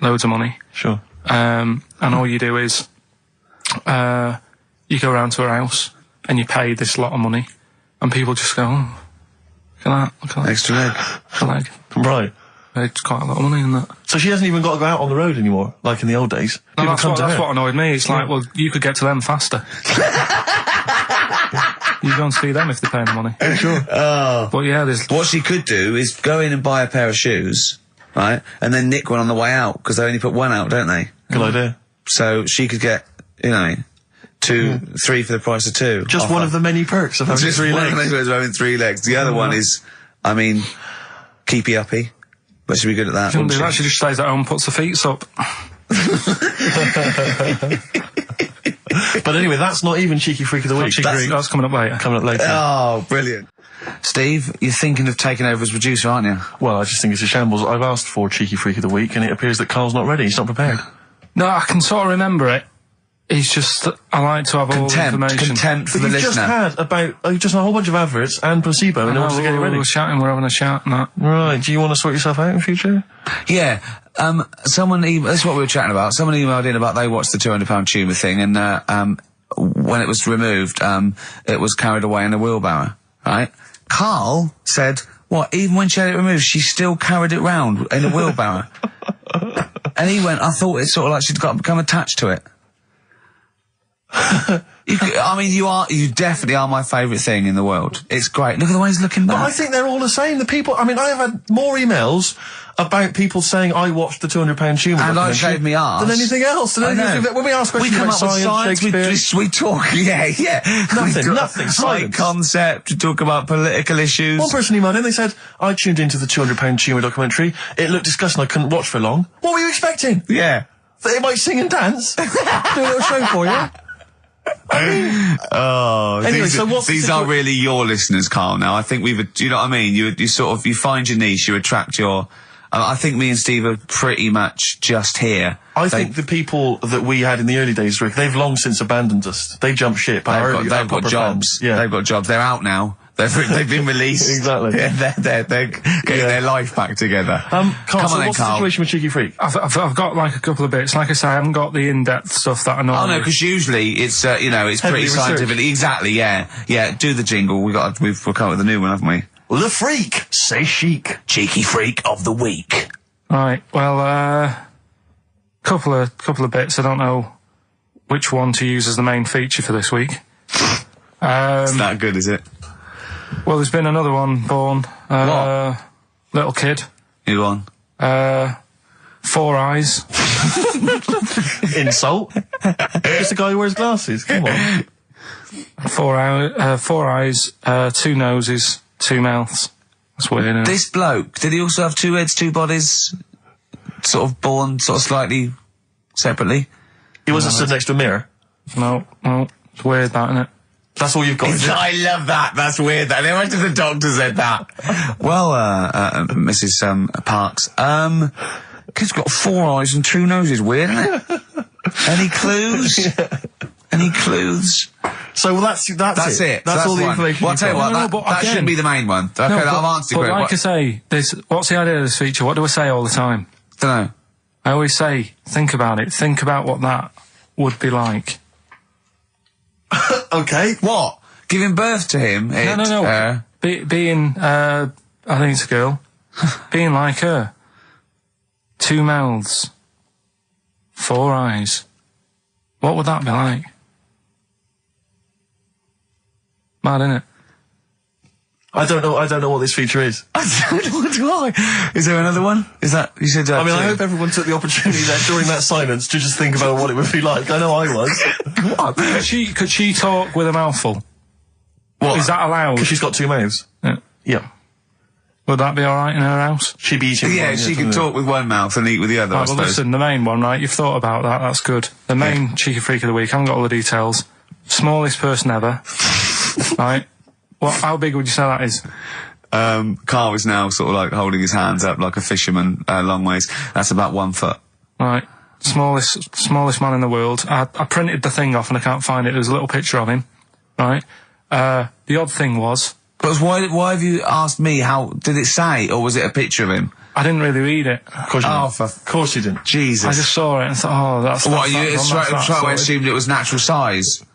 loads of money. Sure. And all you do is, you go around to her house and you pay this lot of money, and people just go, oh, look at that. Extra leg. Extra leg. Right. It's quite a lot of money in that. So she hasn't even got to go out on the road anymore, like in the old days? No, People come to that's her. what annoyed me. It's well, you could get to them faster. You go and see them if they're paying the money. Sure. Oh. But yeah, there's... What she could do is go in and buy a pair of shoes, right, and then nick one on the way out, because they only put one out, don't they? Good idea. So she could get, 2, 3 for the price of 2. Just one of the many perks of having Just 3 one of legs. the perks of having 3 legs. The other one is, keepy uppy. But she'd be good at that, Shouldn't wouldn't do she? that. She just stays at home and puts her feet up. But anyway, that's not even Cheeky Freak of the Week. That's coming up later. Coming up later. Oh, brilliant. Steve, you're thinking of taking over as producer, aren't you? Well, I just think it's a shambles. I've asked for Cheeky Freak of the Week, and it appears that Carl's not ready. He's not prepared. No, I can sort of remember it. He's just, I like to have all the information. Contempt for the You've just listener. had just a whole bunch of adverts and placebo and order to get it ready. We're having a chat and that. Right, do you want to sort yourself out in future? Yeah. Someone this is what we were chatting about. Someone emailed in about they watched the £200 tumour thing, and when it was removed, it was carried away in a wheelbarrow, right? Karl said, what, even when she had it removed, she still carried it round in a wheelbarrow? And he went, I thought it's sort of like she'd become attached to it. You definitely are my favourite thing in the world. It's great. Look at the way he's looking back. But I think they're all the same. The people, I have had more emails about people saying I watched the £200 tumour and I shaved me arse than anything else. When we ask questions about science, we talk, nothing. Science concept, we talk about political issues. One person emailed in, they said, I tuned into the £200 tumour documentary. It looked disgusting, I couldn't watch for long. What were you expecting? Yeah. That it might sing and dance? Do a little show for you? Anyway, these are really your listeners, Karl. Now, I think do you know what I mean? You sort of, you find your niche, you attract your. I think me and Steve are pretty much just here. I think the people that we had in the early days, Rick, they've long since abandoned us. They jumped ship. They've got jobs. Yeah. They've got jobs. They're out now. They've been released. Exactly. Yeah, they're getting their life back together. Karl, Come on, what's the situation with Cheeky Freak? I've got like a couple of bits. Like I say, I haven't got the in-depth stuff that I know. Oh no, because usually it's it's pretty scientific. Exactly. Yeah. Do the jingle. We've come up with a new one, haven't we? The Freak, say chic. Cheeky Freak of the week. Right. Well, couple of bits. I don't know which one to use as the main feature for this week. It's not good, is it? Well, there's been another one born. What? Little kid. You go on. 4 eyes. Insult. Just a guy who wears glasses. Come on. 4 eyes, 2 noses, 2 mouths. That's weird, isn't it? This bloke, did he also have 2 heads, 2 bodies? Sort of born slightly separately? He wasn't stood next to a mirror? No. It's weird, that, isn't it? That's all you've got. I love that. That's weird. That. Imagine the doctor said that. Well, Mrs. Parks, kid's got 4 eyes and 2 noses. Weird, isn't it? Any clues? Any clues? So that's it. That's all the information. Well, I'll tell you what, that shouldn't be the main one. Okay, I've answered your question. Like I say, what's the idea of this feature? What do I say all the time? Don't know. I always say, think about it. Think about what that would be like. Okay. What? Giving birth to him? No. Being, I think it's a girl. Being like her. 2 mouths. 4 eyes. What would that be like? Mad, innit? I don't know what this feature is. I don't know why. Is there another one? Is that, you said that? I hope everyone took the opportunity there during that silence to just think about what it would be like. I know I was. What? Could she talk with a mouthful? What? Is that allowed? Because she's got 2 mouths. Yeah. Would that be alright in her house? She'd be eating one, she can talk with one mouth and eat with the other, I suppose. Well, listen, the main one, right? You've thought about that, that's good. The main Cheeky Freak of the week, I haven't got all the details. Smallest person ever. Right? How big would you say that is? Karl is now sort of like holding his hands up like a fisherman, long ways. That's about 1 foot. Right. Smallest man in the world. I printed the thing off and I can't find it. There's a little picture of him. Right? The odd thing was... But why have you asked me how... Did it say, or was it a picture of him? I didn't really read it. Of course you didn't. Jesus. I just saw it and thought, that's... What, you assumed it was natural size?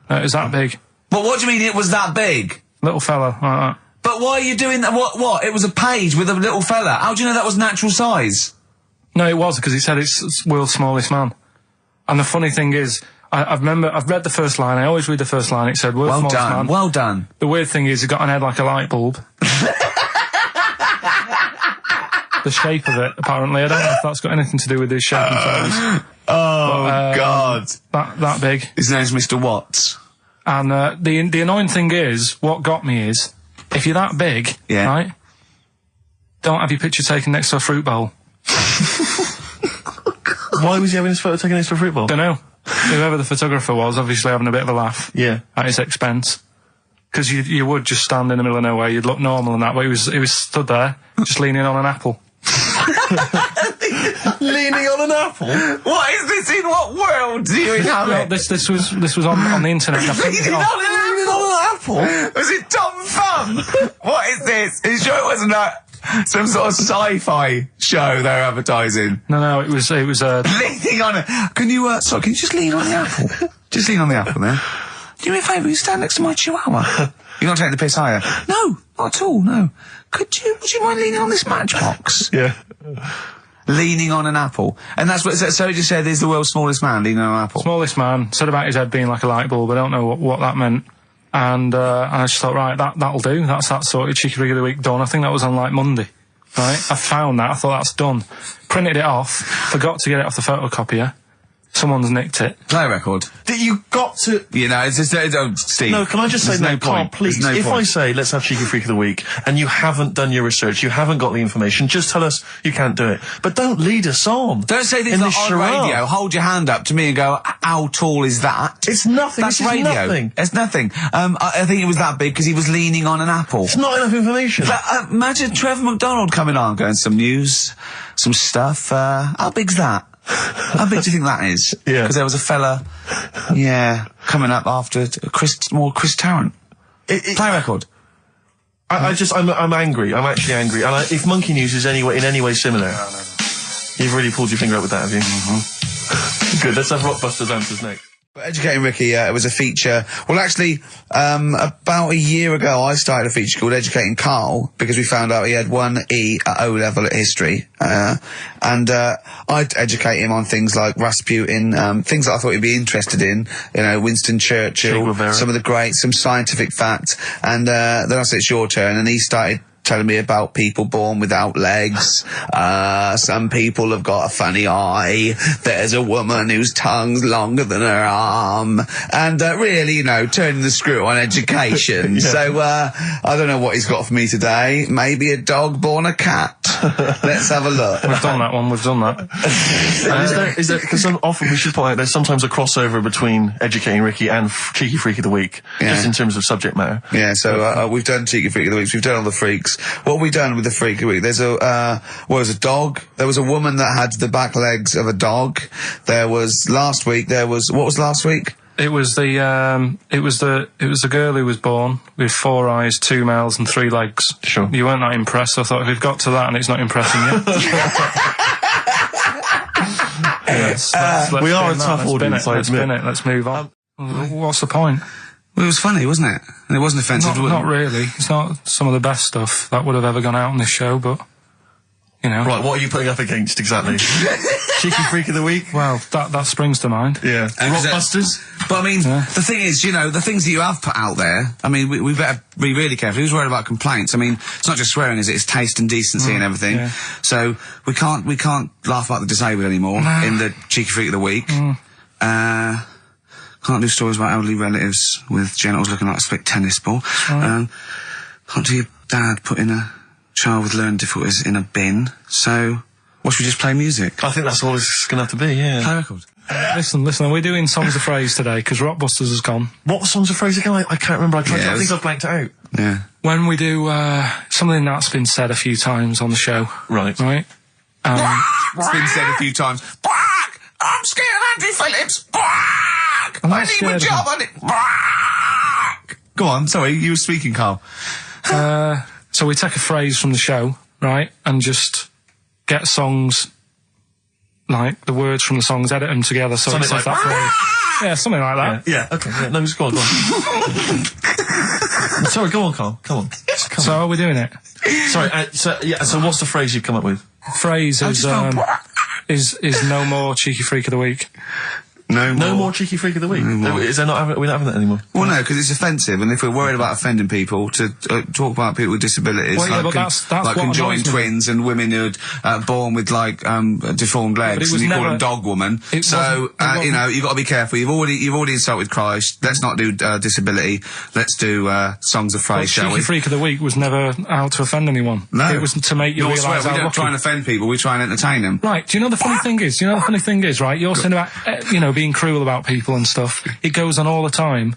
It was that big. But what do you mean it was that big? Little fella, like that. But why are you doing that? What? It was a page with a little fella. How do you know that was natural size? No, it was, because it said it's world's smallest man. And the funny thing is, I've read the first line. I always read the first line. It said world's smallest man. Well done. The weird thing is, he got an head like a light bulb. The shape of it, apparently. I don't know if that's got anything to do with his shape and size. God. That big. His name's Mr. Watts. And the annoying thing is, what got me is, if you're that big, right, don't have your picture taken next to a fruit bowl. Why was he having his photo taken next to a fruit bowl? Don't know. Whoever the photographer was, obviously having a bit of a laugh. Yeah. At his expense. Because you would just stand in the middle of nowhere, you'd look normal and that, but he was stood there, just leaning on an apple. Leaning on an apple? What is this? In what world do you inhabit? This was on the internet. And I printed it off. Leaning on an apple? Was it Tom Thumb? What is this? Are you sure it wasn't some sort of sci-fi show they're advertising? No, it was Leaning on it. Can you just lean on the apple? Just lean on the apple there. Do me a favour, you stand next to my chihuahua. You're not taking the piss, are you? No, not at all, no. Would you mind leaning on this matchbox? Yeah. Leaning on an apple. And that's what, so he just said he's the world's smallest man leaning on an apple. Smallest man, said about his head being like a light bulb. I don't know what that meant. And I just thought, right, that'll do. That's that sorted. Cheeky Freak of the Week done. I think that was on like Monday. Right? I found that. I thought that's done. Printed it off. Forgot to get it off the photocopier. Someone's nicked it. Play a record. You got to... You know, it's just... Steve. No, can I just say, no, Carl, point. please, No if point. I say, let's have Cheeky Freak of the Week, and you haven't done your research, you haven't got the information, just tell us you can't do it. But don't lead us on. Don't say this in like this on charade. radio. Hold your hand up to me and go, how tall is that? It's nothing. That's This is radio. nothing. It's nothing. I think it was that big because he was leaning on an apple. It's not enough information. But, imagine Trevor McDonald coming on, going, some news, some stuff. How big's that? How big do you think that is? Yeah. Because there was a fella, coming up after Chris Tarrant. Play a record. I'm angry. I'm actually angry. And if Monkey News is in any way similar, you've really pulled your finger out with that, have you? Mm-hmm. Good. Let's have Rockbusters answers next. Educating Ricky, it was a feature. Well, actually, about a year ago, I started a feature called Educating Karl because we found out he had 1 E at O level at history. And I'd educate him on things like Rasputin, things that I thought he'd be interested in. You know, Winston Churchill, some of the greats, some scientific facts. And then I said, it's your turn. And he started telling me about people born without legs. Some people have got a funny eye. There's a woman whose tongue's longer than her arm. And really, you know, turning the screw on education. So I don't know what he's got for me today. Maybe a dog born a cat. Let's have a look. We've done that one. We've done that. Is there, because often we should point out there's sometimes a crossover between Educating Ricky and Cheeky Freak of the Week, just in terms of subject matter. Yeah, so we've done Cheeky Freak of the Week. We've done all the freaks. What have we done with the Freak of the Week? There's a dog. There was a woman that had the back legs of a dog. There was last week. What was last week? It was the girl who was born with 4 eyes, 2 mouths, and 3 legs. Sure. You weren't that impressed. I thought we've got to that, and it's not impressing you. We are a tough audience, I admit. Let's move on. What's the point? Well, it was funny, wasn't it? And it wasn't offensive. Not really. It's not some of the best stuff that would have ever gone out on this show, but, you know. Right, what are you putting up against, exactly? Cheeky Freak of the Week? Well, that springs to mind. Yeah. Rockbusters? But I mean, the thing is, you know, the things that you have put out there, I mean, we better be really careful. Who's worried about complaints? I mean, it's not just swearing, is it? It's taste and decency and everything. Yeah. So we can't laugh about the disabled anymore in the Cheeky Freak of the Week. Can't do stories about elderly relatives with genitals looking like a split tennis ball. Right. Can't do your dad putting a child with learning difficulties in a bin. So, what should we just play music? I think that's all it's going to have to be, yeah. Play a record. Listen, we're doing Songs of Phrase today, because Rockbusters has gone. What was Songs of Phrase again? I can't remember. I think I've blanked it out. Yeah. When we do something that's been said a few times on the show. Right. Right? It's been said a few times. I'm scared of Andy Phillips. I need a job on it. Go on, sorry, you were speaking, Karl. So we take a phrase from the show, right, and just get songs, like the words from the songs, edit them together so something it says like that phrase. Yeah, something like that. Yeah, okay. Yeah, no, just go on. Sorry, go on, Karl. Come on. So are we doing it? Sorry, so what's the phrase you've come up with? Phrase is no more Cheeky Freak of the Week. No more Cheeky Freak of the Week. Is there not? We're not having that anymore. Well, no, because it's offensive, and if we're worried about offending people, to talk about people with disabilities, that's like conjoined twins and women who are born with like deformed legs, and you call them dog woman. So you know, you've got to be careful. You've already insulted Christ. Let's not do disability. Let's do Songs of Phrase, shall we? Cheeky Freak of the Week was never out to offend anyone. No, it was to make you realise how we don't try and offend people. We try and entertain them. Right? Do you know the funny thing is? Right? You're saying about being cruel about people and stuff. It goes on all the time.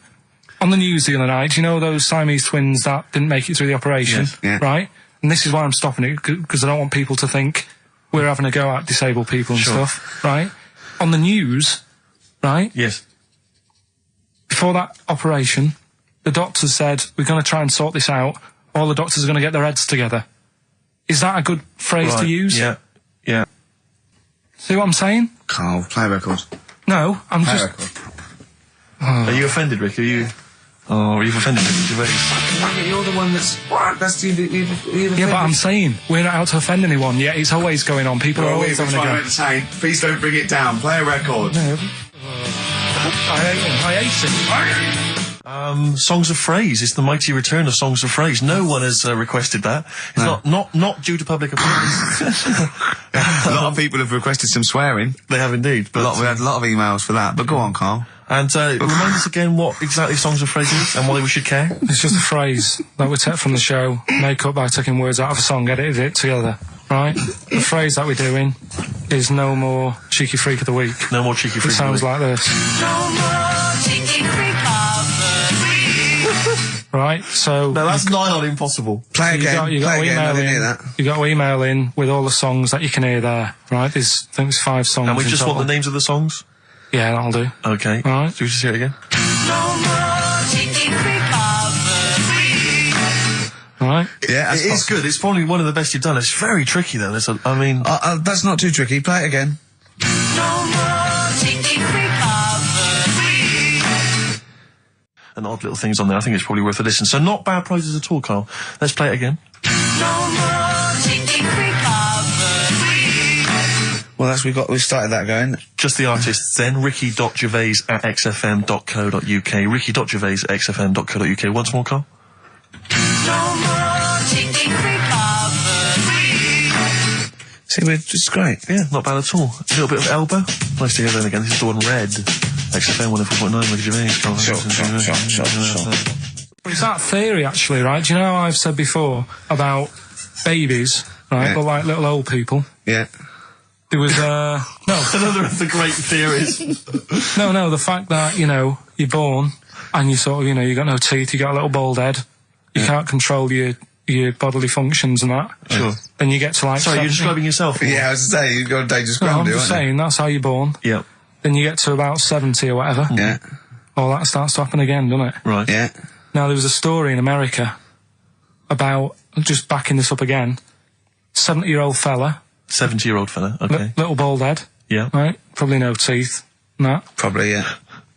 On the news the other night, do you know those Siamese twins that didn't make it through the operation? Yes, yeah. Right? And this is why I'm stopping it, because I don't want people to think, we're having a go at disabled people and stuff, right? On the news, right? Yes. Before that operation, the doctors said, we're going to try and sort this out. All the doctors are going to get their heads together. Is that a good phrase to use? Yeah. Yeah. See what I'm saying? Carl, play a record. No, I'm Play a just... record. Are you offended, Rick? Are you offended, Ricky Gervais? You're the one that's Yeah, but I'm saying, we're not out to offend anyone, yet it's always going on. People are always having a go. to say, please don't bring it down. Play a record. No. I hate it. Songs of Phrase. It's the mighty return of Songs of Phrase. No one has requested that. It's not due to public appearance. A lot of people have requested some swearing. They have indeed. But We had a lot of emails for that. But go on, Carl. And remind us again what exactly Songs of Phrase is and why we should care. It's just a phrase that we take from the show, make up by taking words out of a song, edited it together, right? The phrase that we're doing is no more Cheeky Freak of the Week. No more Cheeky Freak It sounds like this. No more Cheeky Freak of the Week. Right, so... No, that's nigh on impossible. Play again. You got Play to again. I email didn't hear in. that. You got to email in with all the songs that you can hear there, right? I think it's 5 songs. And we in just total. want the names of the songs? Yeah, that'll do. Okay. All right. Do we just hear it again? No more Cheeky Freak of the Week. All right. Yeah, It is good. It's probably one of the best you've done. It's very tricky, though. that's not too tricky. Play it again. No more Cheeky Freak of the Week. and odd little things on there. I think it's probably worth a listen. So not bad prizes at all, Carl. Let's play it again. No more Cheeky Freak of the Week. Well, we started that going. Just the artists then. Ricky.gervais@xfm.co.uk. Ricky.gervais@xfm.co.uk. Once more, Carl. No more Cheeky Freak of the Week. See, it's great. Yeah, not bad at all. A little bit of elbow. Nice to hear that again. This is the one red. XFM 104.9 with Gervais. Sure. It's that theory, actually, right? Do you know how I've said before about babies, right? Yeah. But like little old people. Yeah. There was, no, Another of the great theories. no, the fact that, you're born and you sort of, you got no teeth, you got a little bald head, you can't control your bodily functions and that. Sure. Then you get to like... Sorry, 70. you're describing yourself? Yeah, I was saying, you've got a dangerous No, I'm ground, just saying, that's how you're born. Yeah. Then you get to about 70 or whatever. Yeah. All that starts to happen again, doesn't it? Right. Yeah. Now, there was a story in America about, just backing this up again, 70-year-old fella, 70-year-old fella. Okay. little bald head, Yeah. right? Probably no teeth, and that, Probably, yeah.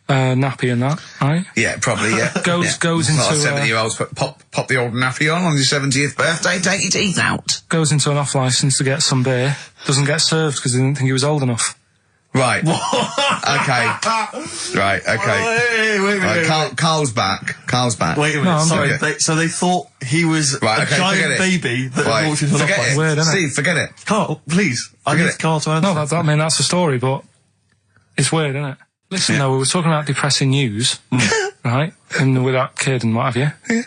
nappy and that, right? Yeah, probably, yeah. Goes A lot into, of 70-year-olds pop the old nappy on your 70th birthday, take your teeth out. Goes into an off-licence to get some beer, doesn't get served because he didn't think he was old enough. Right. Okay. Right, okay. Wait. Carl's back. Wait a minute, No, I'm sorry. okay. So they thought he was Right, a okay, giant forget it. baby that Right. had walked into an Forget off-licence. it. Weird, isn't it? Steve, forget it. Carl, please. I Forget need it. Carl to answer. No, that's the story, but it's weird, isn't it? Listen, though, we were talking about depressing news, right? And with that kid and what have you. Yeah.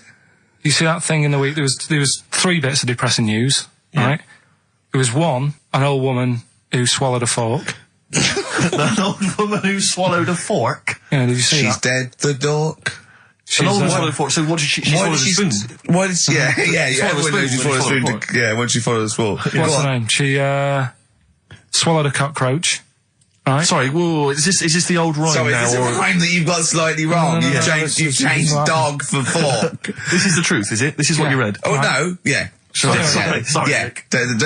You see that thing in the week? There was 3 bits of depressing news, right? There was one, an old woman who swallowed a fork. An old woman who swallowed a fork. Yeah, did you see She's that? dead, the dork. An old woman She's, swallowed a fork. So what did she swallowed a spoon? Why did she... Yeah, Swallowed a everyone knows she spoon swallowed a when you spoon. swallow a Yeah, when she followed the sport. What's her name? She swallowed a cockroach. Right? Sorry, whoa, is this the old rhyme Sorry, now? is this a rhyme that you've got slightly wrong? No, You've no, changed it's dog for fork. This is the truth, is it? This is what Yeah. you read? Oh, Right. no, yeah. Sorry, Yeah. sorry. Yeah,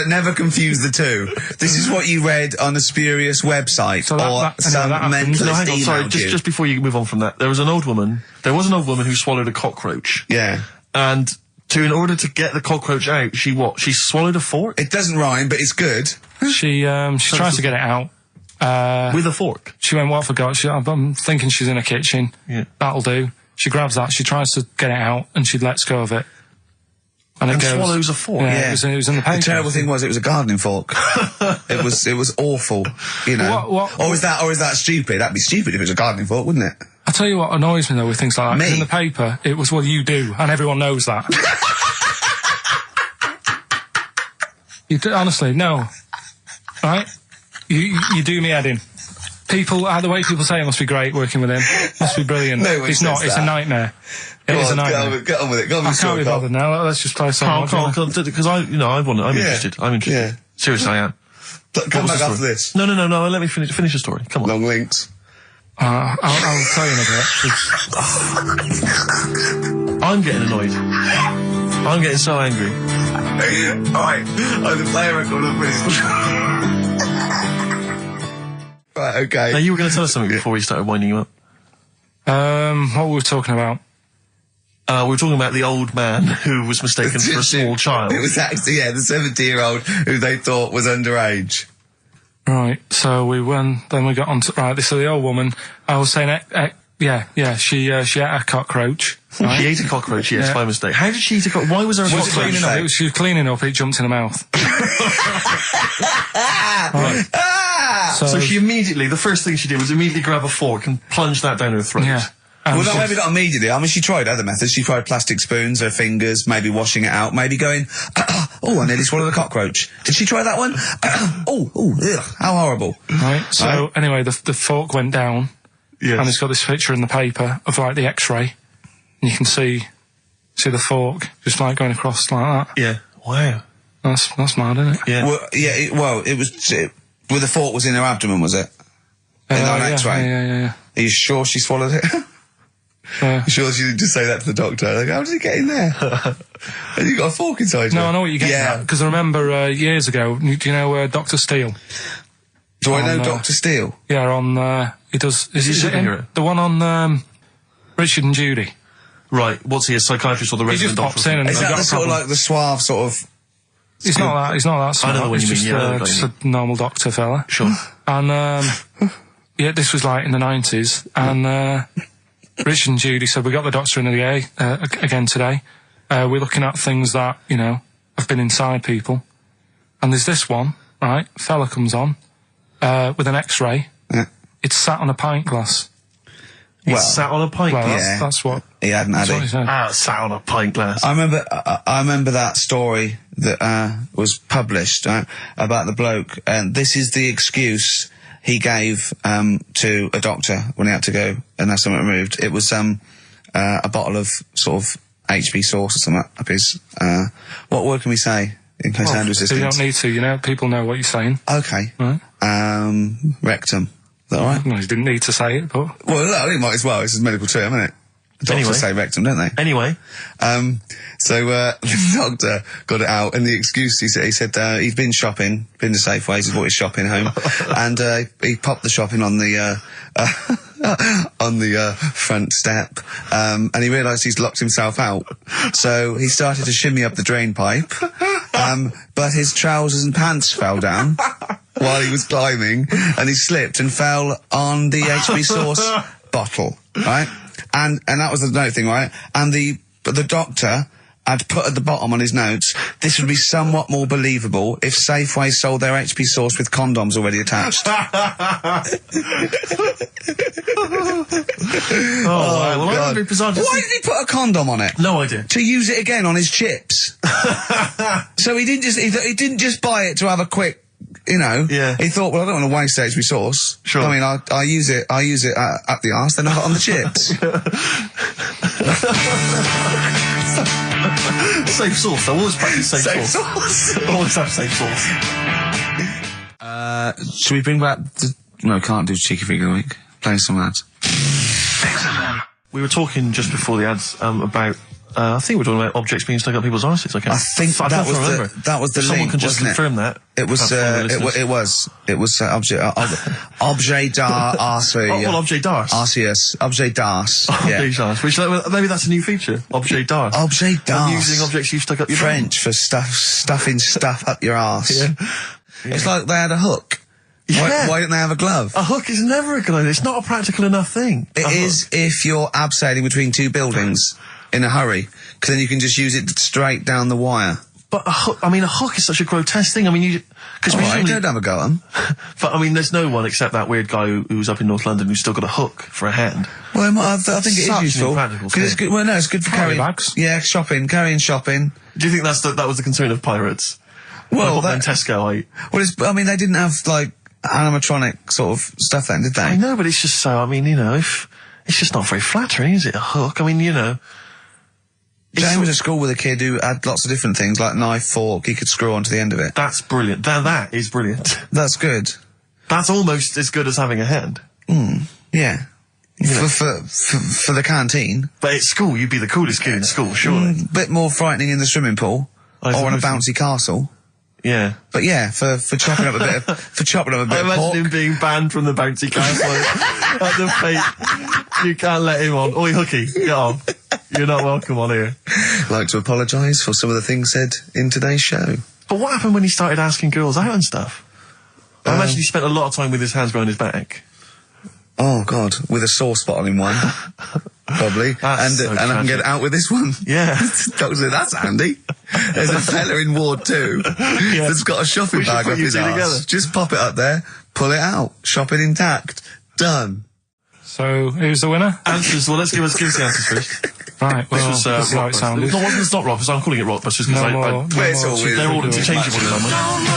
never confuse the two. This is what you read on a spurious website So that some happens. mentalist No, hang on, sorry, emailed you. just before you move on from that, there was an old woman who swallowed a cockroach. Yeah. And in order to get the cockroach out, she swallowed a fork? It doesn't rhyme, but it's good. She tries to get it out. With a fork? She went, what I forgot? I'm thinking she's in a kitchen. Yeah. That'll do. She grabs that, she tries to get it out, and she lets go of it. And it goes, swallows a fork? Yeah, It was in the paper. The terrible thing was it was a gardening fork. it was awful, What- Or is that stupid? That'd be stupid if it was a gardening fork, wouldn't it? I tell you what annoys me, though, with things like that. 'Cause Me? in the paper, it was, well, you do, and everyone knows that. Honestly, no. Right? You do me head in. The way people say it must be great working with him. Must be brilliant. No one It's not, says it's a that. nightmare. It is a nightmare. Get on with it. Go on I with can't be bothered now. Let's just play a song. Carl, because I'm interested. I'm interested. Yeah. Seriously, I am. Come back after this. No. Let me finish the story. Come on. Long links. I'll tell you in a bit. I'm getting annoyed. I'm getting so angry. Alright, I'm the player record of this. Right, okay. Now, you were going to tell us something before we started winding you up. What were we talking about? We were talking about the old man who was mistaken for a small child. It was actually, the 70-year-old who they thought was underage. Right, so then we got on to, right, this is the old woman. I was saying, she ate a cockroach. Right? She ate a cockroach, yes, by mistake. How did she eat a cockroach? Why was there a cockroach? She was cleaning up, it jumped in her mouth. Right. So she immediately, the first thing she did was immediately grab a fork and plunge that down her throat. Yeah. Well, no, maybe not immediately. I mean, she tried other methods. She tried plastic spoons, her fingers, maybe washing it out, maybe going, oh, I nearly swallowed a cockroach. Did she try that one? Ugh, how horrible. Right, so anyway, the fork went down, Yes. and it's got this picture in the paper of, like, the X-ray, and you can see the fork just, like, going across like that. Yeah. Wow. That's mad, isn't it? Yeah. Well, it was, well, the fork was in her abdomen, was it? In an X-ray? Yeah. Are you sure she swallowed it? Sure she didn't just say that to the doctor? Like, how did it get in there? And you got a fork inside you? No, I know what you're getting at, because I remember years ago, do you know Dr. Steele? Do I know Dr. Steele? Yeah, on, he does... Is he a superhero? The one on Richard and Judy. Right. What's he, a psychiatrist or the He resident just doctor? pops in and... Is that the sort of like the suave sort of... He's not that smart. I know what you He's mean, just a normal doctor fella. Sure. And, this was like in the 90s, and Richard and Judy said, we got the doctor in again today. We're looking at things that, have been inside people. And there's this one, right? Fella comes on, with an X-ray. Yeah. It's sat on a pint glass. He sat on a pint Well, glass. that's what... He hadn't had That's what he it. said. Sat on a pint glass. I remember that story that was published about the bloke, and this is the excuse he gave to a doctor when he had to go and have something removed. It was a bottle of sort of HB sauce or something up his... what word can we say in case Andrew's You don't need to, people know what you're saying. Okay. Right. Rectum. Is that all right? No, you didn't need to say it, but... Well, no, I think might as well. It's a medical term, isn't it? Doctors Anyway. say rectum, don't they? Anyway. So the doctor got it out, and the excuse, he said he'd been shopping, been to Safeways, he brought his shopping home, and he popped the shopping on the front step, and he realised he's locked himself out. So he started to shimmy up the drain pipe, but his trousers and pants fell down while he was climbing, and he slipped and fell on the HB sauce bottle, right? And that was the note thing, right? And the doctor had put at the bottom on his notes, this would be somewhat more believable if Safeway sold their HB sauce with condoms already attached. Wow. Well, God. I would be bizarre to Why see- did he put a condom on it? No idea. To use it again on his chips. So he didn't just buy it to have a quick, Yeah. He thought, well, I don't want to waste HB sauce. Sure. I mean, I use it up the arse, then I put it on the chips. Safe sauce. I always practice safe sauce. Always have safe sauce. Should we bring back no, can't do Cheeky Figure of the Week. Playing some ads. We were talking just before the ads about. I think we were talking about objects being stuck up people's arses. I think that was the Someone link, can just wasn't it? confirm that. It was objet d'art objet d'art. Arceus. Objet d'art. Yeah. Objet d'art. Which maybe that's a new feature. Objet d'art. Objet d'art. Using objects you've stuck up your French for stuffing stuff up your arse. Yeah. It's like they had a hook. Yeah. Why didn't they have a glove? A hook is never a good idea. It's not a practical enough thing. It is if you're abseiling between two buildings in a hurry, because then you can just use it straight down the wire. But a hook is such a grotesque thing. I mean, because Alright, don't have a go at them. But I mean, there's no one except that weird guy who was up in North London who's still got a hook for a hand. Well, I think it Such an is useful. impractical 'Cause it's thing. good. Well, no, it's good for Carry carrying bags. Yeah, carrying shopping. Do you think that was the concern of pirates? Well, Like Tesco, they didn't have like animatronic sort of stuff then, did they? I know, but it's just so. I mean, if it's just not very flattering, is it? A hook. I mean, Jane was at school with a kid who had lots of different things, like knife, fork, he could screw onto the end of it. That's brilliant. That is brilliant. That's good. That's almost as good as having a hand. Yeah. For the canteen. But at school, you'd be the coolest kid in school, surely. Bit more frightening in the swimming pool. Or on a bouncy castle. Yeah. But yeah, for chopping up a bit of, I imagine him being banned from the bouncy castle at the fate. You can't let him on. Oi, Hooky, get on. You're not welcome on here. Like to apologise for some of the things said in today's show. But what happened when he started asking girls out and stuff? I imagine he spent a lot of time with his hands behind his back. Oh, God, with a sore spot on him one. Probably. And I can get out with this one. Yeah. Doctor said, that's handy. There's a fella in Ward 2 that's got a shopping bag up his arse. Just pop it up there, pull it out, shop it intact. Done. So, who's the winner? Answers. Well, let's give us the answers first. Right, well, this was this is how it sounded. No, it's not Rockbusters. I'm calling it Rockbusters because they're all interchangeable in my mind.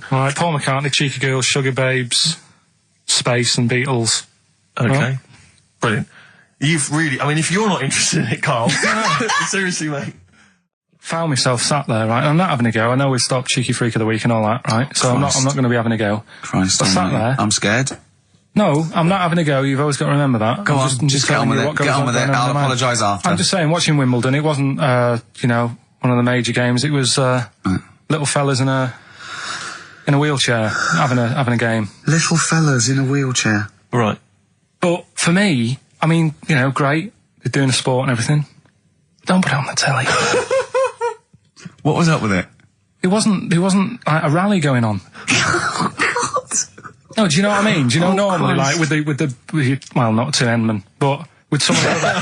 Right, Paul McCartney, Cheeky Girls, Sugar Babes, Space and Beatles. Okay. Right. Brilliant. You've really, I mean, if you're not interested in it, Carl, seriously, mate. Found myself sat there, right, and I'm not having a go. I know we've stopped Cheeky Freak of the Week and all that, right? So I'm not going to be having a go. Christ, I sat there. I'm scared. No, I'm not having a go. You've always got to remember that. Go on, just get on with it. Get on with it. I'll apologise after. I'm just saying, watching Wimbledon, it wasn't, you know, one of the major games. It was little fellas in a wheelchair having a game. Little fellas in a wheelchair. Right. But for me, I mean, you know, great. They're doing a sport and everything. Don't put it on the telly. What was up with it? There wasn't like a rally going on. No, do you know what I mean? Do you know normally, Christ. Like with the well, not to Enman, but with some of the other,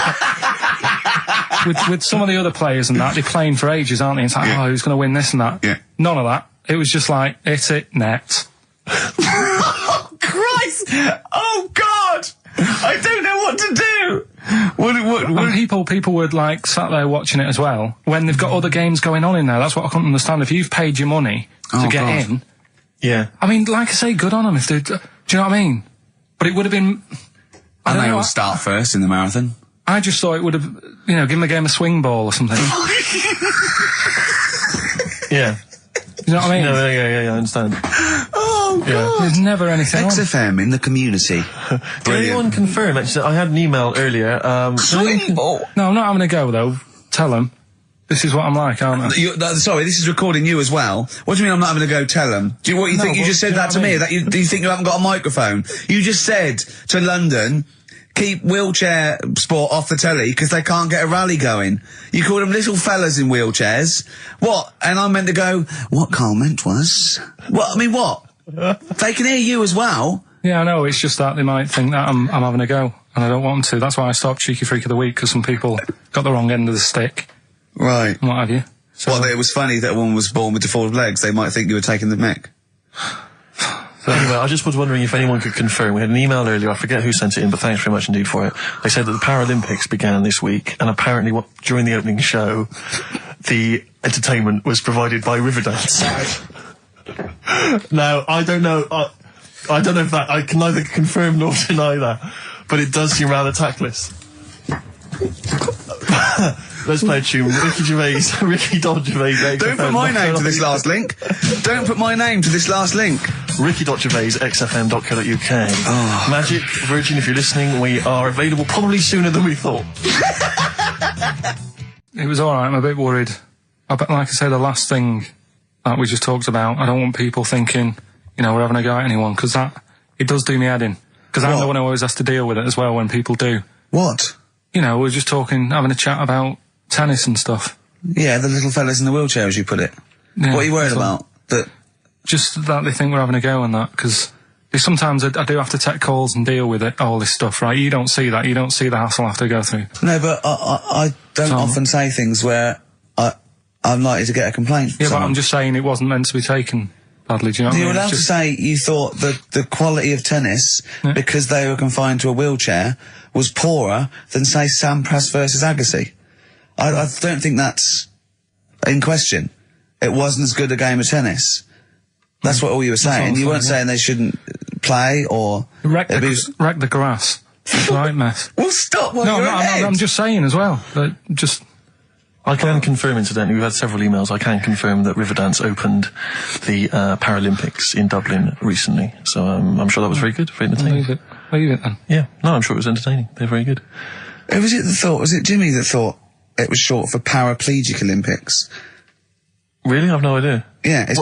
with some of the other players and that, they're playing for ages, aren't they? It's like, oh, who's going to win this and that? Yeah. None of that. It was just like, hit it, net. Oh, Christ! Oh, God! I don't know what to do! And people would, like, sat there watching it as well, when they've got other games going on in there. That's what I couldn't understand. If you've paid your money to get in... Yeah. I mean, like I say, good on them if they... Do you know what I mean? But it would have been... And they all start first in the marathon. I just thought it would have, you know, given the game a swing ball or something. Yeah. You know what I mean? No, yeah, I understand. Oh, God. Yeah. There's never anything XFM in the community. Did anyone confirm? Actually, I had an email earlier. Swing ball? No, I'm not having a go, though. Tell them. This is what I'm like, aren't I? Sorry, this is recording you as well. What do you mean I'm not having to go tell them? Do you think you just said that to me? That do you think you haven't got a microphone? You just said to London, keep wheelchair sport off the telly because they can't get a rally going. You called them little fellas in wheelchairs. What? And I meant to go, what Carl meant was... What? I mean, what? They can hear you as well. Yeah, I know. It's just that they might think that I'm having a go, and I don't want them to. That's why I stopped Cheeky Freak of the Week, because some people got the wrong end of the stick. Right. And what have you. So, well, it was funny that one was born with deformed legs. They might think you were taking the mick. So anyway, I just was wondering if anyone could confirm. We had an email earlier, I forget who sent it in, but thanks very much indeed for it. They said that the Paralympics began this week, and apparently during the opening show, the entertainment was provided by Riverdance. Now, I don't know if that, I can neither confirm nor deny that, but it does seem rather tactless. Let's play a tune. Ricky Gervais. Don't put my name to this last link. Don't put my name to this last link. Ricky.Gervais, XFM.co.uk. Oh. Magic, Virgin, if you're listening, we are available probably sooner than we thought. It was alright, I'm a bit worried. Like I say, the last thing that we just talked about, I don't want people thinking, you know, we're having a go at anyone, because it does do me head in. Because I'm the one who always has to deal with it as well when people do. What? You know, we're just having a chat about tennis and stuff. Yeah, the little fellas in the wheelchair, as you put it. Yeah, what are you worried about? Just that they think we're having a go on that, because sometimes I do have to take calls and deal with it, all this stuff, right? You don't see that. You don't see the hassle I have to go through. No, but I don't often say things where I'm likely to get a complaint from someone. But I'm just saying it wasn't meant to be taken badly, do you know what I mean? You're allowed to say you thought that the quality of tennis, because they were confined to a wheelchair, was poorer than, say, Sampras versus Agassi. I don't think that's in question. It wasn't as good a game of tennis. That's what all you were saying. You weren't saying they shouldn't play or... Wreck the grass. Right mess. Well, stop while No, you're ahead. I'm just saying as well. That just I can confirm, incidentally, we've had several emails. I can confirm that Riverdance opened the Paralympics in Dublin recently. So I'm sure that was very good, very entertaining. leave it then. Yeah, no, I'm sure it was entertaining. They're very good. Who was it that thought? Was it Jimmy that thought it was short for Paraplegic Olympics? Really? I've no idea. Yeah, it's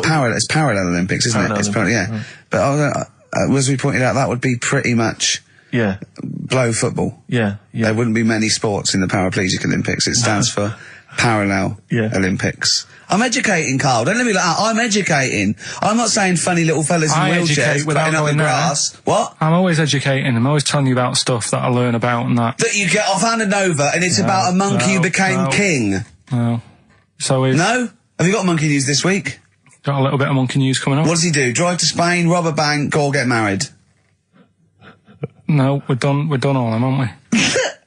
parallel Olympics, isn't it? It's Paralympics, yeah. But as we pointed out, that would be pretty much Yeah, blow football. yeah. There wouldn't be many sports in the Paraplegic Olympics. It stands for Parallel Olympics. I'm educating, Carl. Don't let me like that. I'm educating. I'm not saying funny little fellas in wheelchairs putting up the grass. What? I'm always educating. I'm always telling you about stuff that I learn about and that. That you get off-handed over, and it's about a monkey who became king. No. So we've No? Have you got monkey news this week? got a little bit of monkey news coming up. What does he do? Drive to Spain, rob a bank, or get married? No, we're done all them, haven't we?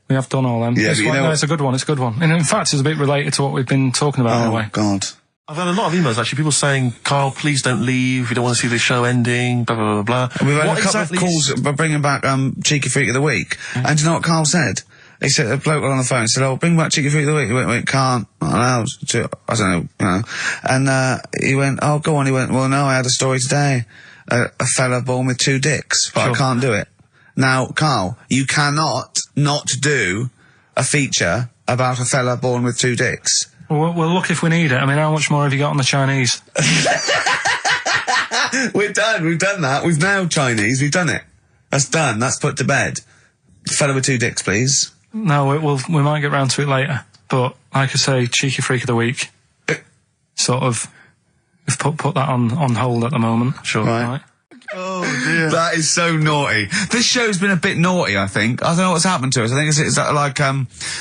We have done all them. Yeah, This but you one, know no, what- it's a good one. It's a good one. And in fact, it's a bit related to what we've been talking about in a Oh, way. God. I've had a lot of emails, actually, people saying, Carl, please don't leave, we don't want to see the show ending, blah, blah, blah, blah. We've had What a couple exactly of calls by bringing back Cheeky Freak of the Week. And do you know what Carl said? He said, a bloke on the phone said, oh, bring back Cheeky Freak of the Week. He went, can't. Not allowed to. I don't know, you know. And he went, oh, go on. He went, well, no, I had a story today. A fella born with 2 dicks, but I can't do it. Now, Carl, you cannot not do a feature about a fella born with 2 dicks. Well, we'll look if we need it. I mean, how much more have you got on the Chinese? We're done. We've done that. We've nailed Chinese. We've done it. That's done. That's put to bed. Fella with 2 dicks, please. No, we might get round to it later. But like I say, Cheeky Freak of the Week. Sort of, we've put that on hold at the moment. Sure. Right. Oh dear. That is so naughty. This show's been a bit naughty, I think. I don't know what's happened to us. I think it's like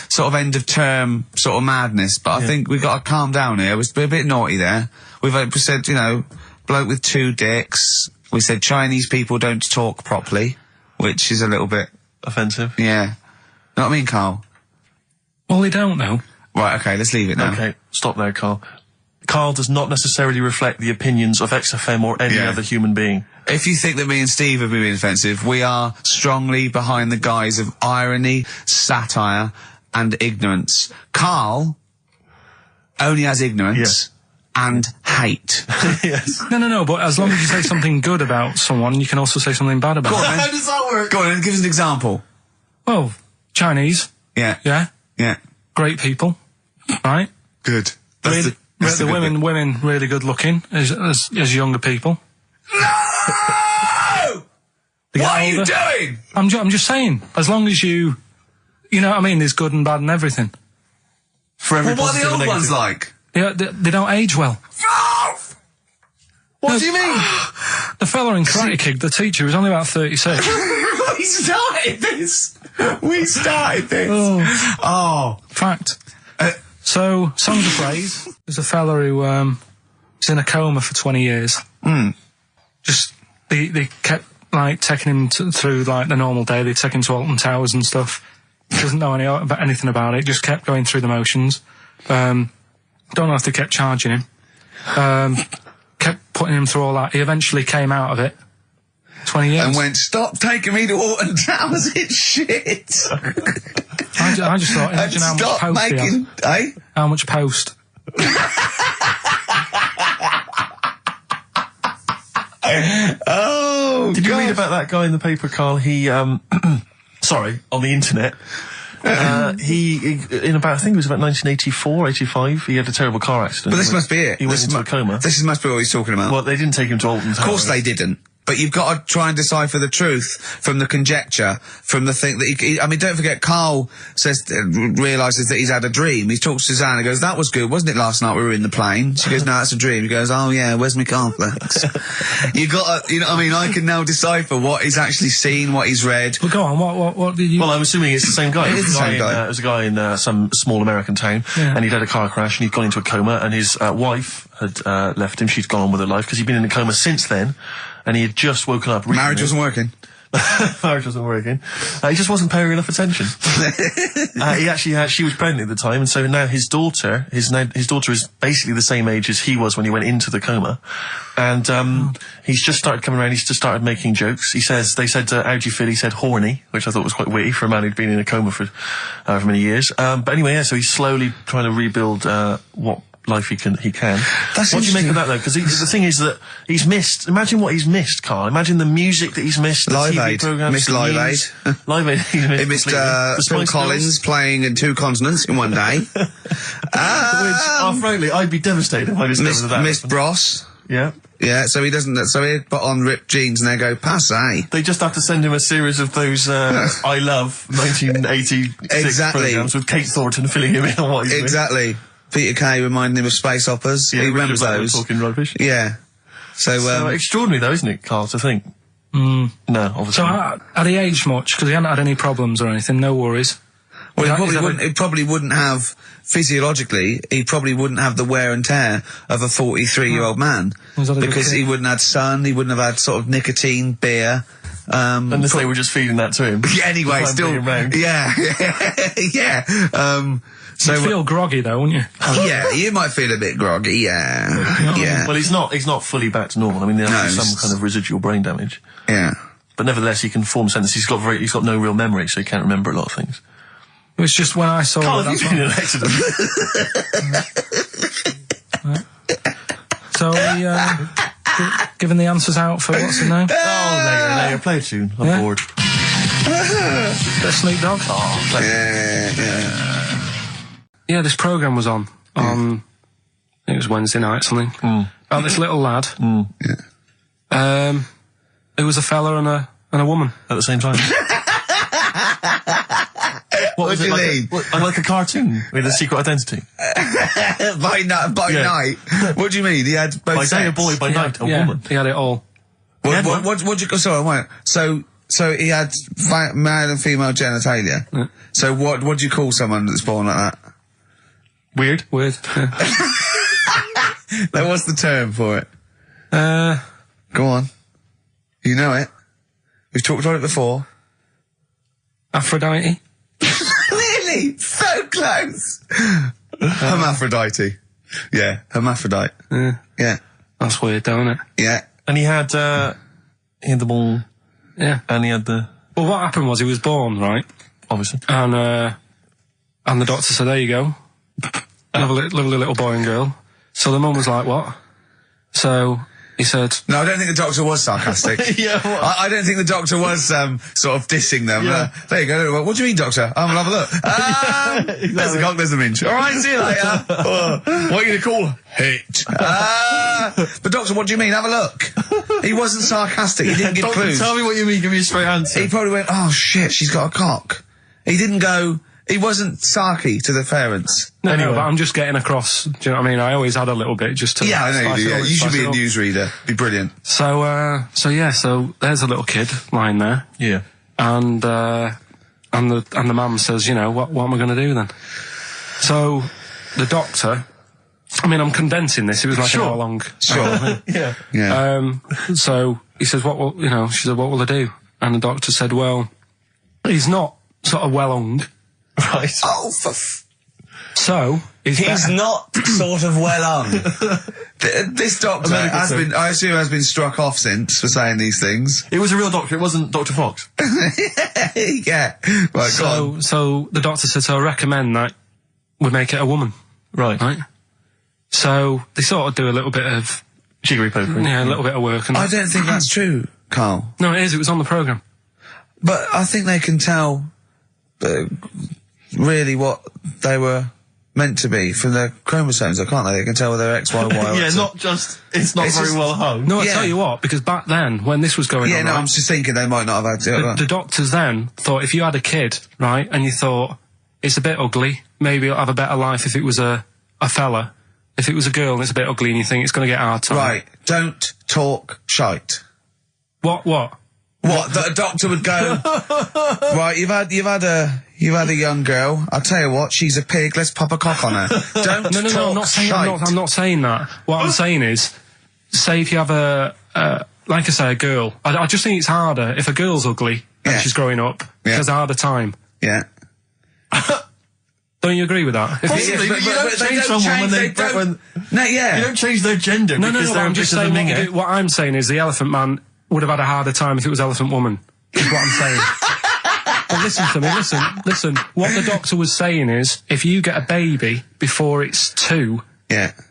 sort of end of term sort of madness, but I think we've got to calm down here. We've been a bit naughty there. We've said, you know, bloke with 2 dicks. We said Chinese people don't talk properly, which is a little bit Offensive. yeah. Know what I mean, Carl? Well, they don't know. Right, okay, let's leave it now. Okay, stop there, Carl. Carl does not necessarily reflect the opinions of XFM or any other human being. If you think that me and Steve have been being offensive, we are strongly behind the guise of irony, satire, and ignorance. Carl only has ignorance and hate. Yes. No, but as long as you say something good about someone, you can also say something bad about them. How does that work? Go on, and give us an example. Well, Chinese, Yeah. yeah, great people, right? Good. Really, that's the good bit. women really good looking as younger people. No! They get What are you older. doing? I'm just saying, as long as you know what I mean, there's good and bad and everything. For every Well, what are the positive old and ones negative. like? They don't age well. What do you mean? The fella in Karate Kid, the teacher, was only about 36. We started this. Oh. Fact. So, songs of praise. There's a fella who was in a coma for 20 years. Just they kept like taking him through like the normal day. They take him to Alton Towers and stuff. He doesn't know anything about it. Just kept going through the motions. Don't know if they kept charging him. Kept putting him through all that. He eventually came out of it. 20 years. And went, stop taking me to Alton Towers, it's shit. I just thought, And imagine how much stop post he making, has. How much post? Oh, Did you God. read about that guy in the paper, Carl? He, sorry, on the internet. He, in about, I think it was about 1984, 85, he had a terrible car accident. But this must be it. He went This into a coma. This must be what he's talking about. Well, they didn't take him to Alton Towers. Of course they didn't. But you've got to try and decipher the truth from the conjecture, from the thing that I mean, don't forget, Carl realises that he's had a dream. He talks to Suzanne and goes, that was good, wasn't it, last night we were in the plane? She goes, no, that's a dream. He goes, oh yeah, where's my cornflakes? You got to, you know what I mean? I can now decipher what he's actually seen, what he's read. Well, go on. What did you? Well, I'm assuming it's the same guy. It is the same guy. It was a guy in some small American town, and he'd had a car crash, and he'd gone into a coma, and his wife had left him. She'd gone on with her life, because he'd been in a coma since then, and he had just woken up recently. Marriage wasn't working. Marriage wasn't working. He just wasn't paying enough attention. She was pregnant at the time, and so now his daughter is basically the same age as he was when he went into the coma. And he's just started coming around, he's just started making jokes. They said, how do you feel? He said horny, which I thought was quite witty for a man who'd been in a coma for many years. But anyway, so he's slowly trying to rebuild what life he can. What do you make of that, though? Because the thing is that he's missed. Imagine what he's missed, Carl. Imagine the music that he's missed. The Live TV Aid. programs, Missed Live Aid. Live Aid. He missed Phil Collins playing in 2 continents in one day. Frankly, I'd be devastated if I discovered that. Missed Bros. Yeah. Yeah, so he doesn't. So he put on ripped jeans and they go passe. They just have to send him a series of those I Love 1986 Exactly. programs with Kate Thornton filling him in on what he's Exactly. Peter Kay reminding him of space operas. Yeah, he remembers those. Talking rubbish. Yeah. So extraordinary, though, isn't it, Carl, to think? No, obviously. So had he aged much? Because he hadn't had any problems or anything. No worries. well, he probably wouldn't have physiologically. He probably wouldn't have the wear and tear of a 43-year-old man Was that a good because kid? he wouldn't have had sun. He wouldn't have had sort of nicotine, beer. Unless they were just feeding that to him. Anyway, Try and still, bring him round. yeah. So You'd feel groggy though, wouldn't you? yeah, you might feel a bit groggy. Yeah. Well, he's not fully back to normal. I mean, there's some kind of residual brain damage. Yeah. But nevertheless, he can form sentences. He's got no real memory, so he can't remember a lot of things. It was just when I saw Carl, it. have you been in an accident? So giving the answers out for what's the name? Later, play a tune. I'm Yeah. bored. Bit of Snoop Dogg. Yeah, this programme was on. It was Wednesday night, something. About this little lad. It was a fella and a woman. At the same time. What do you mean? Like a cartoon with a secret identity. By night. What do you mean? He had both By day a sets? boy, by night a woman. He had it all. What you? Sorry, wait. So he had male and female genitalia. Yeah. So what do you call someone that's born like that? Weird. Yeah. Like, what's the term for it? Go on. You know it. We've talked about it before. Aphrodite. Really? So close. Hermaphrodite. Yeah, hermaphrodite. Yeah. That's weird, though, isn't it? Yeah. And he had the ball. Yeah. And he had the... Well, what happened was he was born, right? Obviously. And the doctor said, there you go. Lovely little boy and girl. So the mum was like, what? So he said... No, I don't think the doctor was sarcastic. Yeah, what? I don't think the doctor was sort of dissing them. Yeah. There you go. What do you mean, doctor? I'm gonna have a look. Exactly. There's a cock, there's a minge. All right, see you later. What are you going to call her? Hit. But doctor, what do you mean? Have a look. He wasn't sarcastic. He didn't give Doctor, clues. tell me what you mean. Give me a straight answer. He probably went, oh shit, she's got a cock. He didn't go... He wasn't sarky to the parents. No, but I'm just getting across. Do you know what I mean? I always had a little bit just to... Yeah, I know you spice do. it Yeah. up, You should spice be it a up. newsreader. Be brilliant. So there's a little kid lying there. Yeah. And the mum says, you know, what am I going to do then? So the doctor, I mean, I'm condensing this. It was like an hour long. Sure. Yeah. So he says, she said, what will I do? And the doctor said, well, he's not sort of well hung. Right. Oh, So he's not sort of well on. This doctor has been, I assume, has been struck off since for saying these things. It was a real doctor. It wasn't Dr. Fox. Yeah. Right, go on. So the doctor said, so I recommend that we make it a woman. Right. So they sort of do a little bit of... Jiggery pokery. Yeah, a little bit of work. And I don't think that's true, Carl. No, it is. It was on the programme. But I think they can tell really what they were meant to be from their chromosomes, can't they? They can tell whether they're X, Y, Y, or Yeah, X. it's not very well hung. No, I Yeah. tell you what, because back then, when this was going Yeah, on, no, right, I'm just thinking they might not have had to. the doctors then thought if you had a kid, right, and you thought, it's a bit ugly, maybe it'll have a better life if it was a fella. If it was a girl and it's a bit ugly and you think it's going to get hard time. Right, don't talk shite. What? What? That a doctor would go, right, you've had a young girl, I'll tell you what, she's a pig, let's pop a cock on her. Don't No, talk I'm not saying, shite. I'm not saying that. What I'm saying is, say if you have a like I say, a girl. I just think it's harder if a girl's ugly and she's growing up. She has a harder time. Yeah. Don't you agree with that? Possibly, but you don't change someone when they don't. No, yeah. You don't change their gender. No, because but they're I'm just saying. What I'm saying is the Elephant Man would have had a harder time if it was Elephant Woman. Is what I'm saying. But listen to me. Listen. What the doctor was saying is, if you get a baby before it's 2,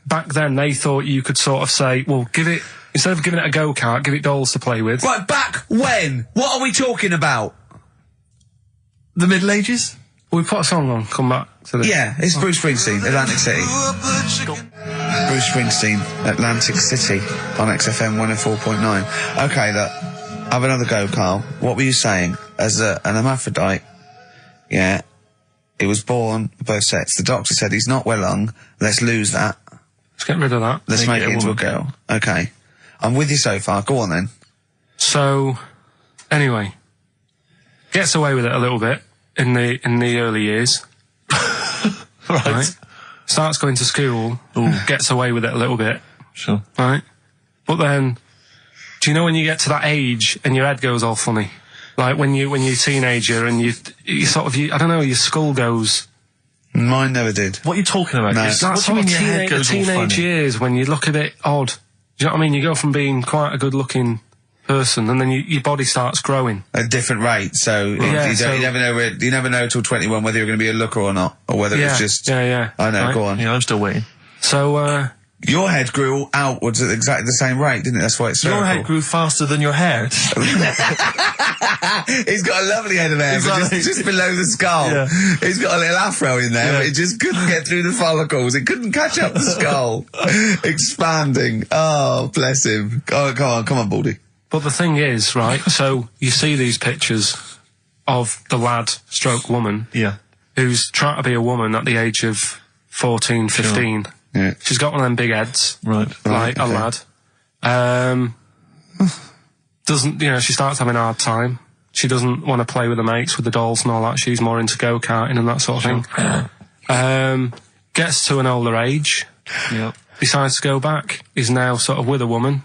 back then they thought you could sort of say, well, instead of giving it a go-kart, give it dolls to play with. Right, back when? What are we talking about? The Middle Ages? We put a song on. Come back to this. Yeah, it's Bruce Springsteen, Atlantic City. Bruce Springsteen, Atlantic City on XFM 104.9. Okay, look, have another go, Carl. What were you saying? As an hermaphrodite, he was born both sets. The doctor said he's not well long. Let's lose that. Let's get rid of that. Let's make it into a girl. Okay. I'm with you so far. Go on then. So, anyway, gets away with it a little bit in the early years. right. Starts going to school. Gets away with it a little bit. Sure. Right. But then, do you know when you get to that age and your head goes all funny? Like when you're a teenager and you sort of, I don't know, your skull goes. Mine never did. What are you talking about? No. That's sort of teenage years when you look a bit odd. Do you know what I mean? You go from being quite a good-looking person, and then your body starts growing at a different rate. So you never know. You never know till 21 whether you're going to be a looker or not, or whether it's just. Yeah. I know. Right. Go on. Yeah, I'm still waiting. So your head grew outwards at exactly the same rate, didn't it? That's why it's your head grew faster than your hair. He's got a lovely head of hair, but just below the skull. Yeah. He's got a little afro in there, but it just couldn't get through the follicles. It couldn't catch up the skull. Expanding. Oh, bless him. Oh, come on, Baldy. But the thing is, right, so you see these pictures of the lad stroke woman who's trying to be a woman at the age of 14, 15. Sure. Yeah. She's got one of them big heads. Right. Like a lad. She starts having a hard time. She doesn't want to play with the mates, with the dolls and all that. She's more into go-karting and that sort of thing. Gets to an older age. Yep. Decides to go back. Is now sort of with a woman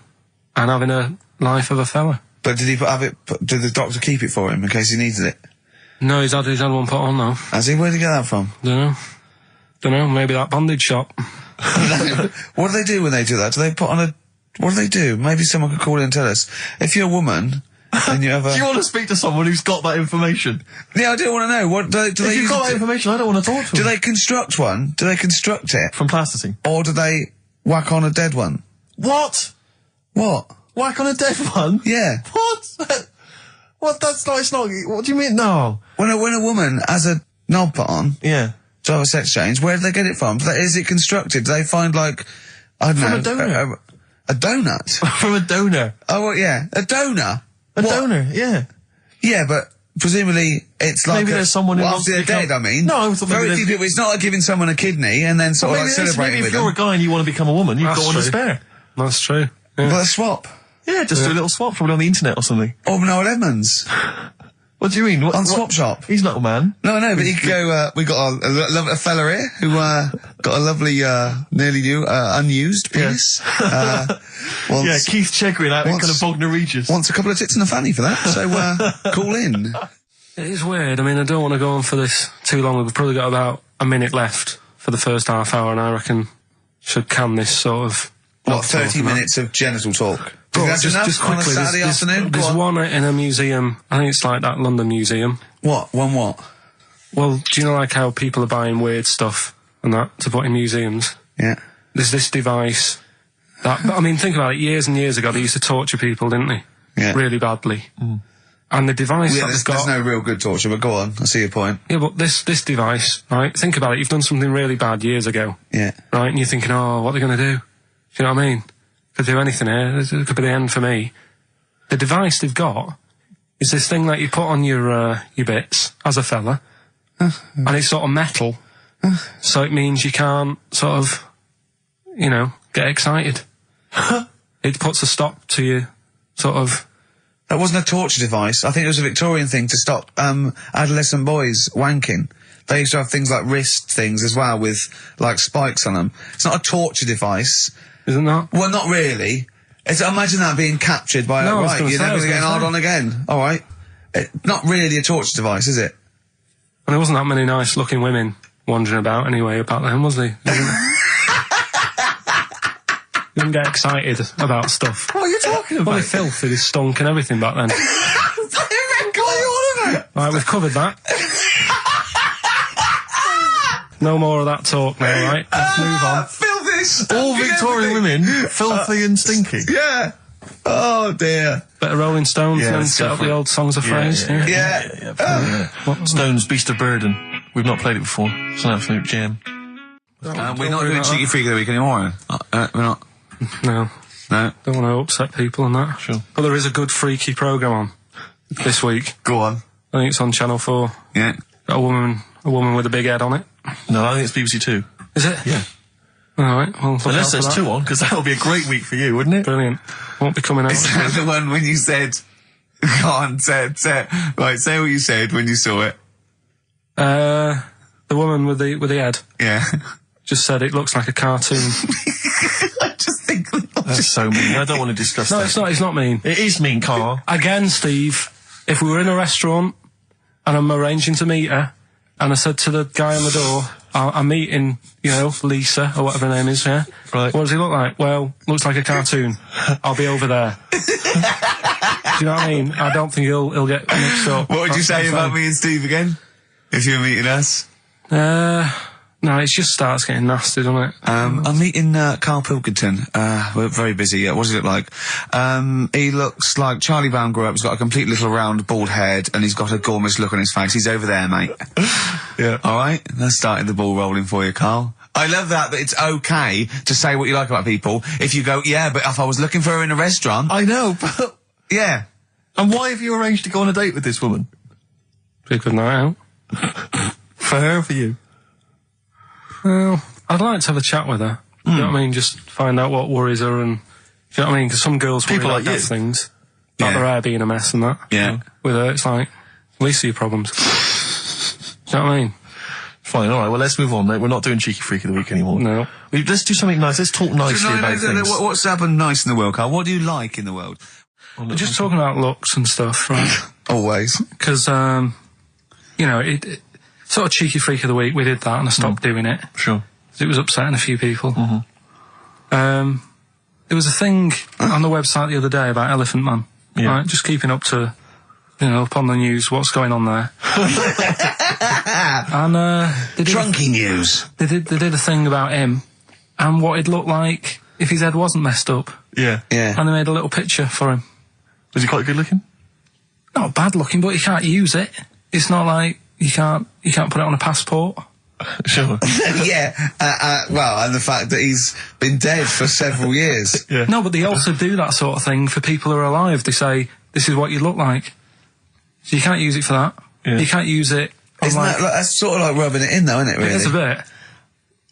and having a life of a fella. But did did the doctor keep it for him in case he needed it? No, he's had one put on though. Has he? Where'd he get that from? Don't know, maybe that bondage shop. What do they do when they do that? Do they put on what do they do? Maybe someone could call in and tell us. If you're a woman and you have a... Do you want to speak to someone who's got that information? Yeah, I do want to know. What do they if you've got that information, I don't want to talk to them. Do they construct one? Do they construct it? From plasticine? Or do they whack on a dead one? What? What? Whack on a dead one? Yeah. What? What? That's not, it's not, what do you mean? No. When a woman has a knob put on... Yeah. To have a sex change, where do they get it from? Is it constructed? Do they find, like, I don't know... From a donor. A donut? From a donor. Oh, well, yeah. A donor? A donor, yeah. Yeah, but presumably it's like... Maybe there's someone who wants after they're dead, I mean. No, I thought very few people... It's not like giving someone a kidney and then sort of like celebrating with them. Maybe if you're a guy and you want to become a woman, you've got one to spare. That's true. Yeah. Well, a swap. Yeah, just do a little swap, probably on the internet or something. Or Noel Edmonds. What do you mean? On Swap Shop. He's not a man. No, but he could go, we got a fella here who, got a lovely, nearly new, unused penis. Keith Chegrin out in kind of Bognor Regis. Wants a couple of tits and a fanny for that, so, call in. It is weird. I mean, I don't want to go on for this too long. We've probably got about a minute left for the first half hour, and I reckon should can this sort of... What, 30 minutes of genital talk? Just quickly, on a Saturday afternoon? There's one in a museum. I think it's like that London museum. What? What? Well, do you know like how people are buying weird stuff and that to put in museums? Yeah. There's this device that, I mean, think about it. Years and years ago, they used to torture people, didn't they? Yeah. Really badly. Mm. And the device that they've got... There's no real good torture, but go on. I see your point. Yeah, but this device, right? Think about it. You've done something really bad years ago. Yeah. Right? And you're thinking, oh, what are they going to do? Do you know what I mean? Could do anything here. It could be the end for me. The device they've got is this thing that you put on your bits as a fella, and it's sort of metal, so it means you can't sort of, get excited. It puts a stop to you, sort of. That wasn't a torture device. I think it was a Victorian thing to stop adolescent boys wanking. They used to have things like wrist things as well with like spikes on them. It's not a torture device. Isn't that? Well, not really. Imagine that being captured by, No, I was right, gonna you're say, never I was going to get gonna hard say. on again. All right. Not really a torture device, is it? And there wasn't that many nice-looking women wandering about anyway back then, was there? You didn't get excited about stuff. What are you talking about? Well, they filth, they stunk and everything back then. What are you on about? Right, we've covered that. No more of that talk now, right? Let's move on. Filthy, All Victorian women, filthy and stinky. Yeah. Oh, dear. Better Rolling Stones Yeah, and then let's set go up for the it. old songs of phrase. Yeah. Stones, Beast of Burden. We've not played it before. It's an absolute gem. We're not worry doing about Cheeky Freak of the Week anymore. We're not. No, No. don't want to upset people and that. Sure. But there is a good freaky programme on this week. Go on. I think it's on Channel 4. Yeah. Got a woman with a big head on it. No, I think it's BBC Two. Is it? Yeah. All right. Well, look Unless out there's for that. two on, because that would be a great week for you, wouldn't it? Brilliant. Won't be coming out. Is that the one when you said, go on, say what you said when you saw it? The woman with the head Yeah. just said it looks like a cartoon. I just think. That's so mean. I don't want to discuss No, that. it's not. It's not mean. It is mean, Carl. Again, Steve, if we were in a restaurant and I'm arranging to meet her, and I said to the guy on the door, I'm meeting, Lisa, or whatever her name is, yeah? Right. What does he look like? Well, looks like a cartoon. I'll be over there. Do you know what I mean? I don't think he'll get mixed up. What would you That's say I'm about saying. me and Steve again? If you were meeting us? No, it just starts getting nasty, doesn't it? I'm meeting Karl Pilkington. We're very busy. What does he look like? He looks like Charlie Brown grew up. He's got a complete little round bald head, and he's got a gormless look on his face. He's over there, mate. Yeah. All right, that's starting the ball rolling for you, Carl. I love that it's okay to say what you like about people. If you go, yeah, but if I was looking for her in a restaurant, I know, but... yeah. And why have you arranged to go on a date with this woman? Be a good night out. For her or for you? Well, I'd like to have a chat with her. You know what I mean? Just find out what worries her and... Do you know what I mean? Because some girls worry People about like you. dead things. Like Yeah. their hair being a mess and that. Yeah. With her, it's like, at least your problems. Do you know what I mean? Fine, all right. Well, let's move on, mate. We're not doing Cheeky Freak of the Week anymore. No. Let's do something nice. Let's talk nicely about things. What's happened nice in the world, Carl? What do you like in the world? We're just talking about looks and stuff, right? Always. Because, it sort of Cheeky Freak of the Week, we did that and I stopped doing it. Sure. It was upsetting a few people. There was a thing on the website the other day about Elephant Man. Yeah. Right? Just keeping up to, up on the news, what's going on there. And they did Drunky news. They did a thing about him and what he'd look like if his head wasn't messed up. Yeah. Yeah. And they made a little picture for him. Was he quite good looking? Not bad looking, but you can't use it. It's not like you can't put it on a passport. Sure. Yeah. Well, and the fact that he's been dead for several years. Yeah. No, but they also do that sort of thing for people who are alive. They say, this is what you look like. So you can't use it for that. Yeah. You can't use it on Isn't that that's sort of like rubbing it in, though, isn't it? Really? It is a bit.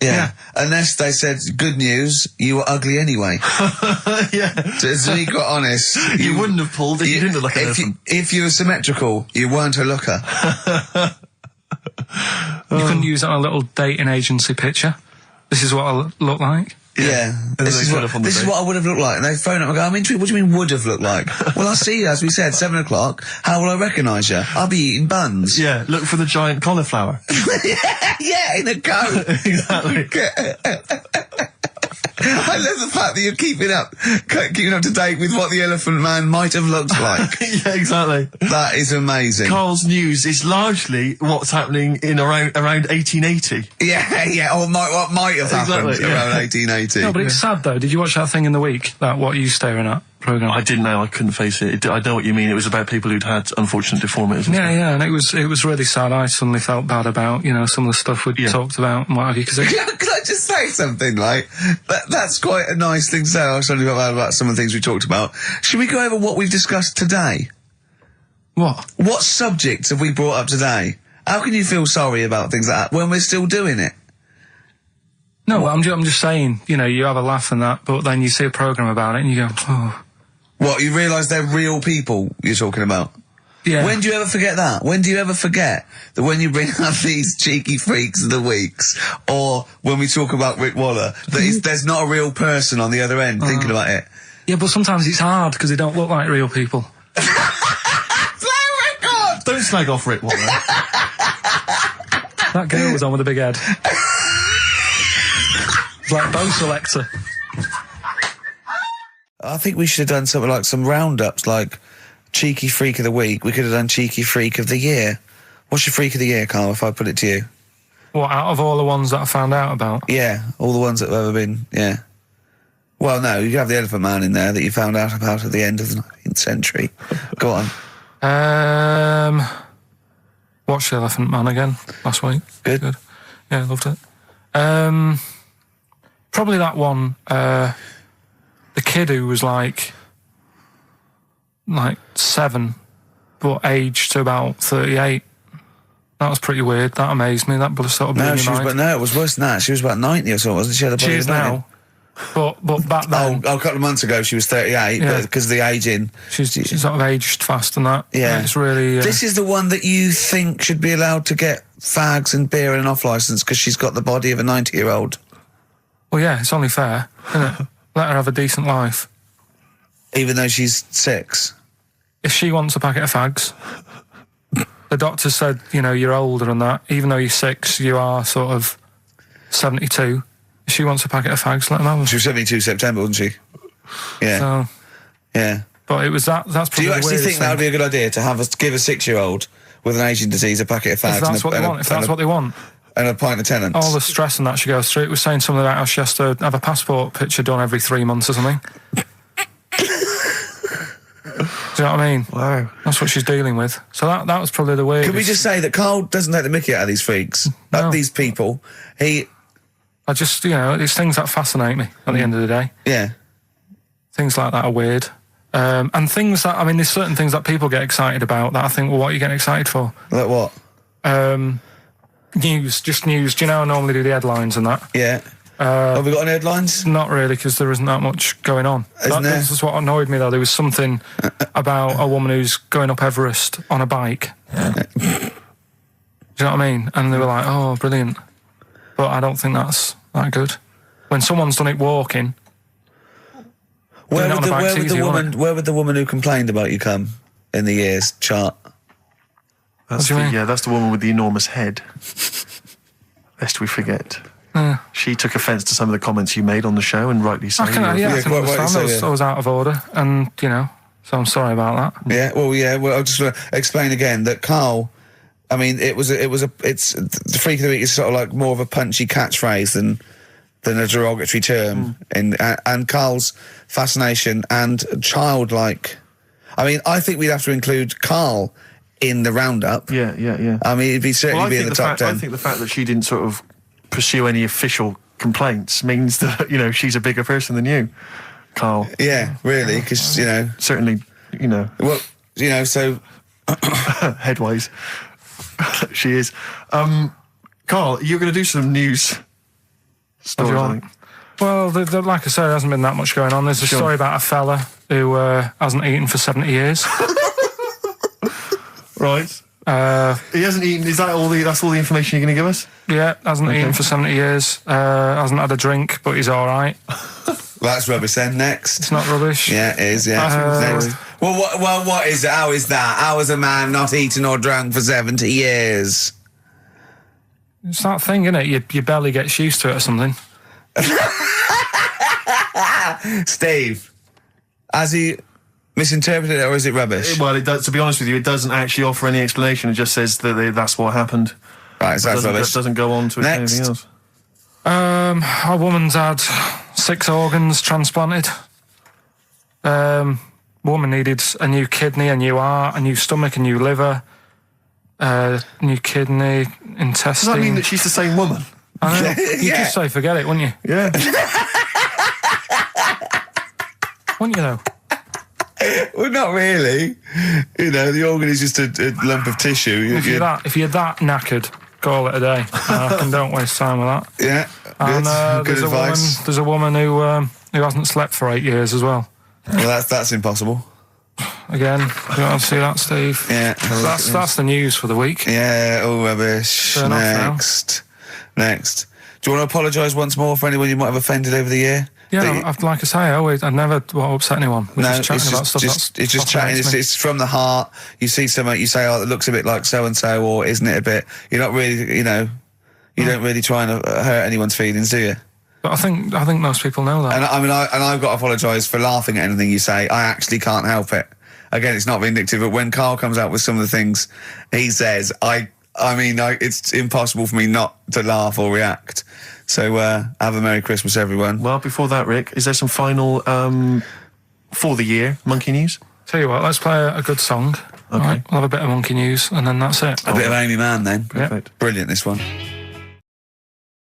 Yeah. Unless they said, good news, you were ugly anyway. Yeah. To be quite honest, You wouldn't have pulled if you didn't look like an elephant. If you were symmetrical, you weren't a looker. You couldn't use it on a little dating agency picture. This is what I look like. Yeah. And This they is showed up on the this is day. what I would have looked like. And they phone up and go, I'm intrigued. What do you mean would have looked like? Well, I'll see you, as we said, 7 o'clock. How will I recognise you? I'll be eating buns. Yeah, look for the giant cauliflower. Yeah, in a coat. Exactly. I love the fact that you're keeping up to date with what the Elephant Man might have looked like. Yeah, exactly. That is amazing. Carl's news is largely what's happening in around 1880. Yeah, or what might have happened Exactly, yeah. around 1880. No, but it's sad though. Did you watch that thing in the week? That What Are You Staring At programme? I didn't know. I couldn't face it. I know what you mean. It was about people who'd had unfortunate deformities. And Yeah, stuff. yeah, and it was really sad. I suddenly felt bad about, some of the stuff we'd Yeah. talked about and what have you, because Can I just say something, like, that's quite a nice thing to say. I suddenly felt bad about some of the things we talked about. Should we go over what we've discussed today? what? What subjects have we brought up today? How can you feel sorry about things like that when we're still doing it? No, I'm just saying, you have a laugh and that, but then you see a programme about it and you go, oh, What, you realise they're real people you're talking about? yeah. When do you ever forget that? When do you ever forget that when you bring up these cheeky freaks of the weeks, or when we talk about Rick Waller, that there's not a real person on the other end thinking about it? Yeah, but sometimes it's hard because they don't look like real people. Don't slag off Rick Warren. That girl was on with a big head. It's like Bo Selector. I think we should have done something like some roundups, like Cheeky Freak of the Week. We could have done Cheeky Freak of the Year. What's your Freak of the Year, Carl, if I put it to you? What, out of all the ones that I found out about? Yeah, all the ones that have ever been, yeah. Well, no, you have the Elephant Man in there that you found out about at the end of the 19th century. Go on. Watched The Elephant Man again last week. Good. Yeah, loved it. Probably that one, the kid who was like 7, but aged to about 38. That was pretty weird. That amazed me. That sort of blew my mind. No, it was worse than that. She was about 90 or something, wasn't she? She is now. But back then... a couple of months ago she was 38, Yeah. but because of the aging... She's sort of aged fast and that. Yeah. It's really... This is the one that you think should be allowed to get fags and beer and an off-licence because she's got the body of a 90-year-old. Well, yeah, it's only fair, isn't it? Let her have a decent life. Even though she's 6. If she wants a packet of fags, the doctor said, you're older and that. Even though you're 6, you are sort of 72. If she wants a packet of fags, let them have them. She was 72 September, wasn't she? Yeah. So, yeah. But it was that's probably Do you the actually weirdest think that would thing. be a good idea to give a 6-year-old with an aging disease a packet of fags If that's what they want. If that's what they want. and a pint of Tennants? All the stress and that she goes through. It was saying something about how she has to have a passport picture done every 3 months or something. Do you know what I mean? Wow. That's what she's dealing with. So that was probably the weirdest. Can we just say that Carl doesn't take the mickey out of these freaks, No. these people? I just, it's things that fascinate me at the end of the day. Yeah. Things like that are weird. And things that, there's certain things that people get excited about that I think, well, what are you getting excited for? Like what? News. Do you know I normally do the headlines and that? Yeah. Have we got any headlines? Not really, because there isn't that much going on. Isn't there? This is what annoyed me, though. There was something about a woman who's going up Everest on a bike. Do you know what I mean? And they were like, oh, brilliant. But I don't think that's that good. When someone's done it walking... Where would easy, the woman who complained about you come in the years chart? That's do you mean? Yeah, that's the woman with the enormous head. Lest we forget. She took offence to some of the comments you made on the show, and rightly so. I can understand. I was out of order, and, so I'm sorry about that. Yeah, well, I'll just explain again that Carl, it's the Freak of the Week is sort of like more of a punchy catchphrase than a derogatory term. And Carl's fascination and childlike. I think we'd have to include Carl in the roundup. Yeah. He'd certainly be in the top 10. I think the fact that she didn't sort of pursue any official complaints means that, she's a bigger person than you, Carl. Yeah, really, because, Certainly, Well, so... headways. She is. Carl, you're going to do some news stories, I think. Well, like I said, there hasn't been that much going on. There's a story about a fella who hasn't eaten for 70 years. Right. He hasn't eaten. Is that all that's all the information you're going to give us? Yeah, hasn't eaten for 70 years. Hasn't had a drink, but he's all right. That's rubbish then. Next. It's not rubbish. Yeah, it is, yeah. Next. Well, what is it? How is that? How is a man not eaten or drunk for 70 years? It's that thing, isn't it? Your belly gets used to it or something. Steve, has he misinterpreted it or is it rubbish? Well, it does, to be honest with you, it doesn't actually offer any explanation. It just says that that's what happened. Right, so that's rubbish. It doesn't go on to Next. anything else. A woman's had 6 organs transplanted. Woman needed a new kidney, a new heart, a new stomach, a new liver, new kidney, intestine. Does that mean that she's the same woman? I know. You'd just say forget it, wouldn't you? Yeah. Wouldn't you, though? Well, not really. The organ is just a lump of tissue. If you're that knackered, call it a day. Don't waste time with that. Yeah, And good advice. there's a woman who hasn't slept for 8 years as well. Well, that's impossible. Again, you want to see that, Steve? Yeah. That's the news for the week. Yeah, all rubbish. Fair enough now. Next. Do you want to apologise once more for anyone you might have offended over the year? Yeah, like I say, I never want to upset anyone. We're No, just chatting about stuff it's just chatting. It's from the heart. You see something, you say, "Oh, it looks a bit like so and so," or "Isn't it a bit?" You're not really, you don't really try and hurt anyone's feelings, do you? But I think most people know that. And I've got to apologise for laughing at anything you say. I actually can't help it. Again, it's not vindictive, but when Carl comes out with some of the things he says, it's impossible for me not to laugh or react. So have a Merry Christmas, everyone. Well, before that, Rick, is there some final for the year monkey news? Tell you what, let's play a good song. Okay. Right, we'll have a bit of monkey news, and then that's it. A bit of Amy Mann, then. Perfect. Brilliant, this one.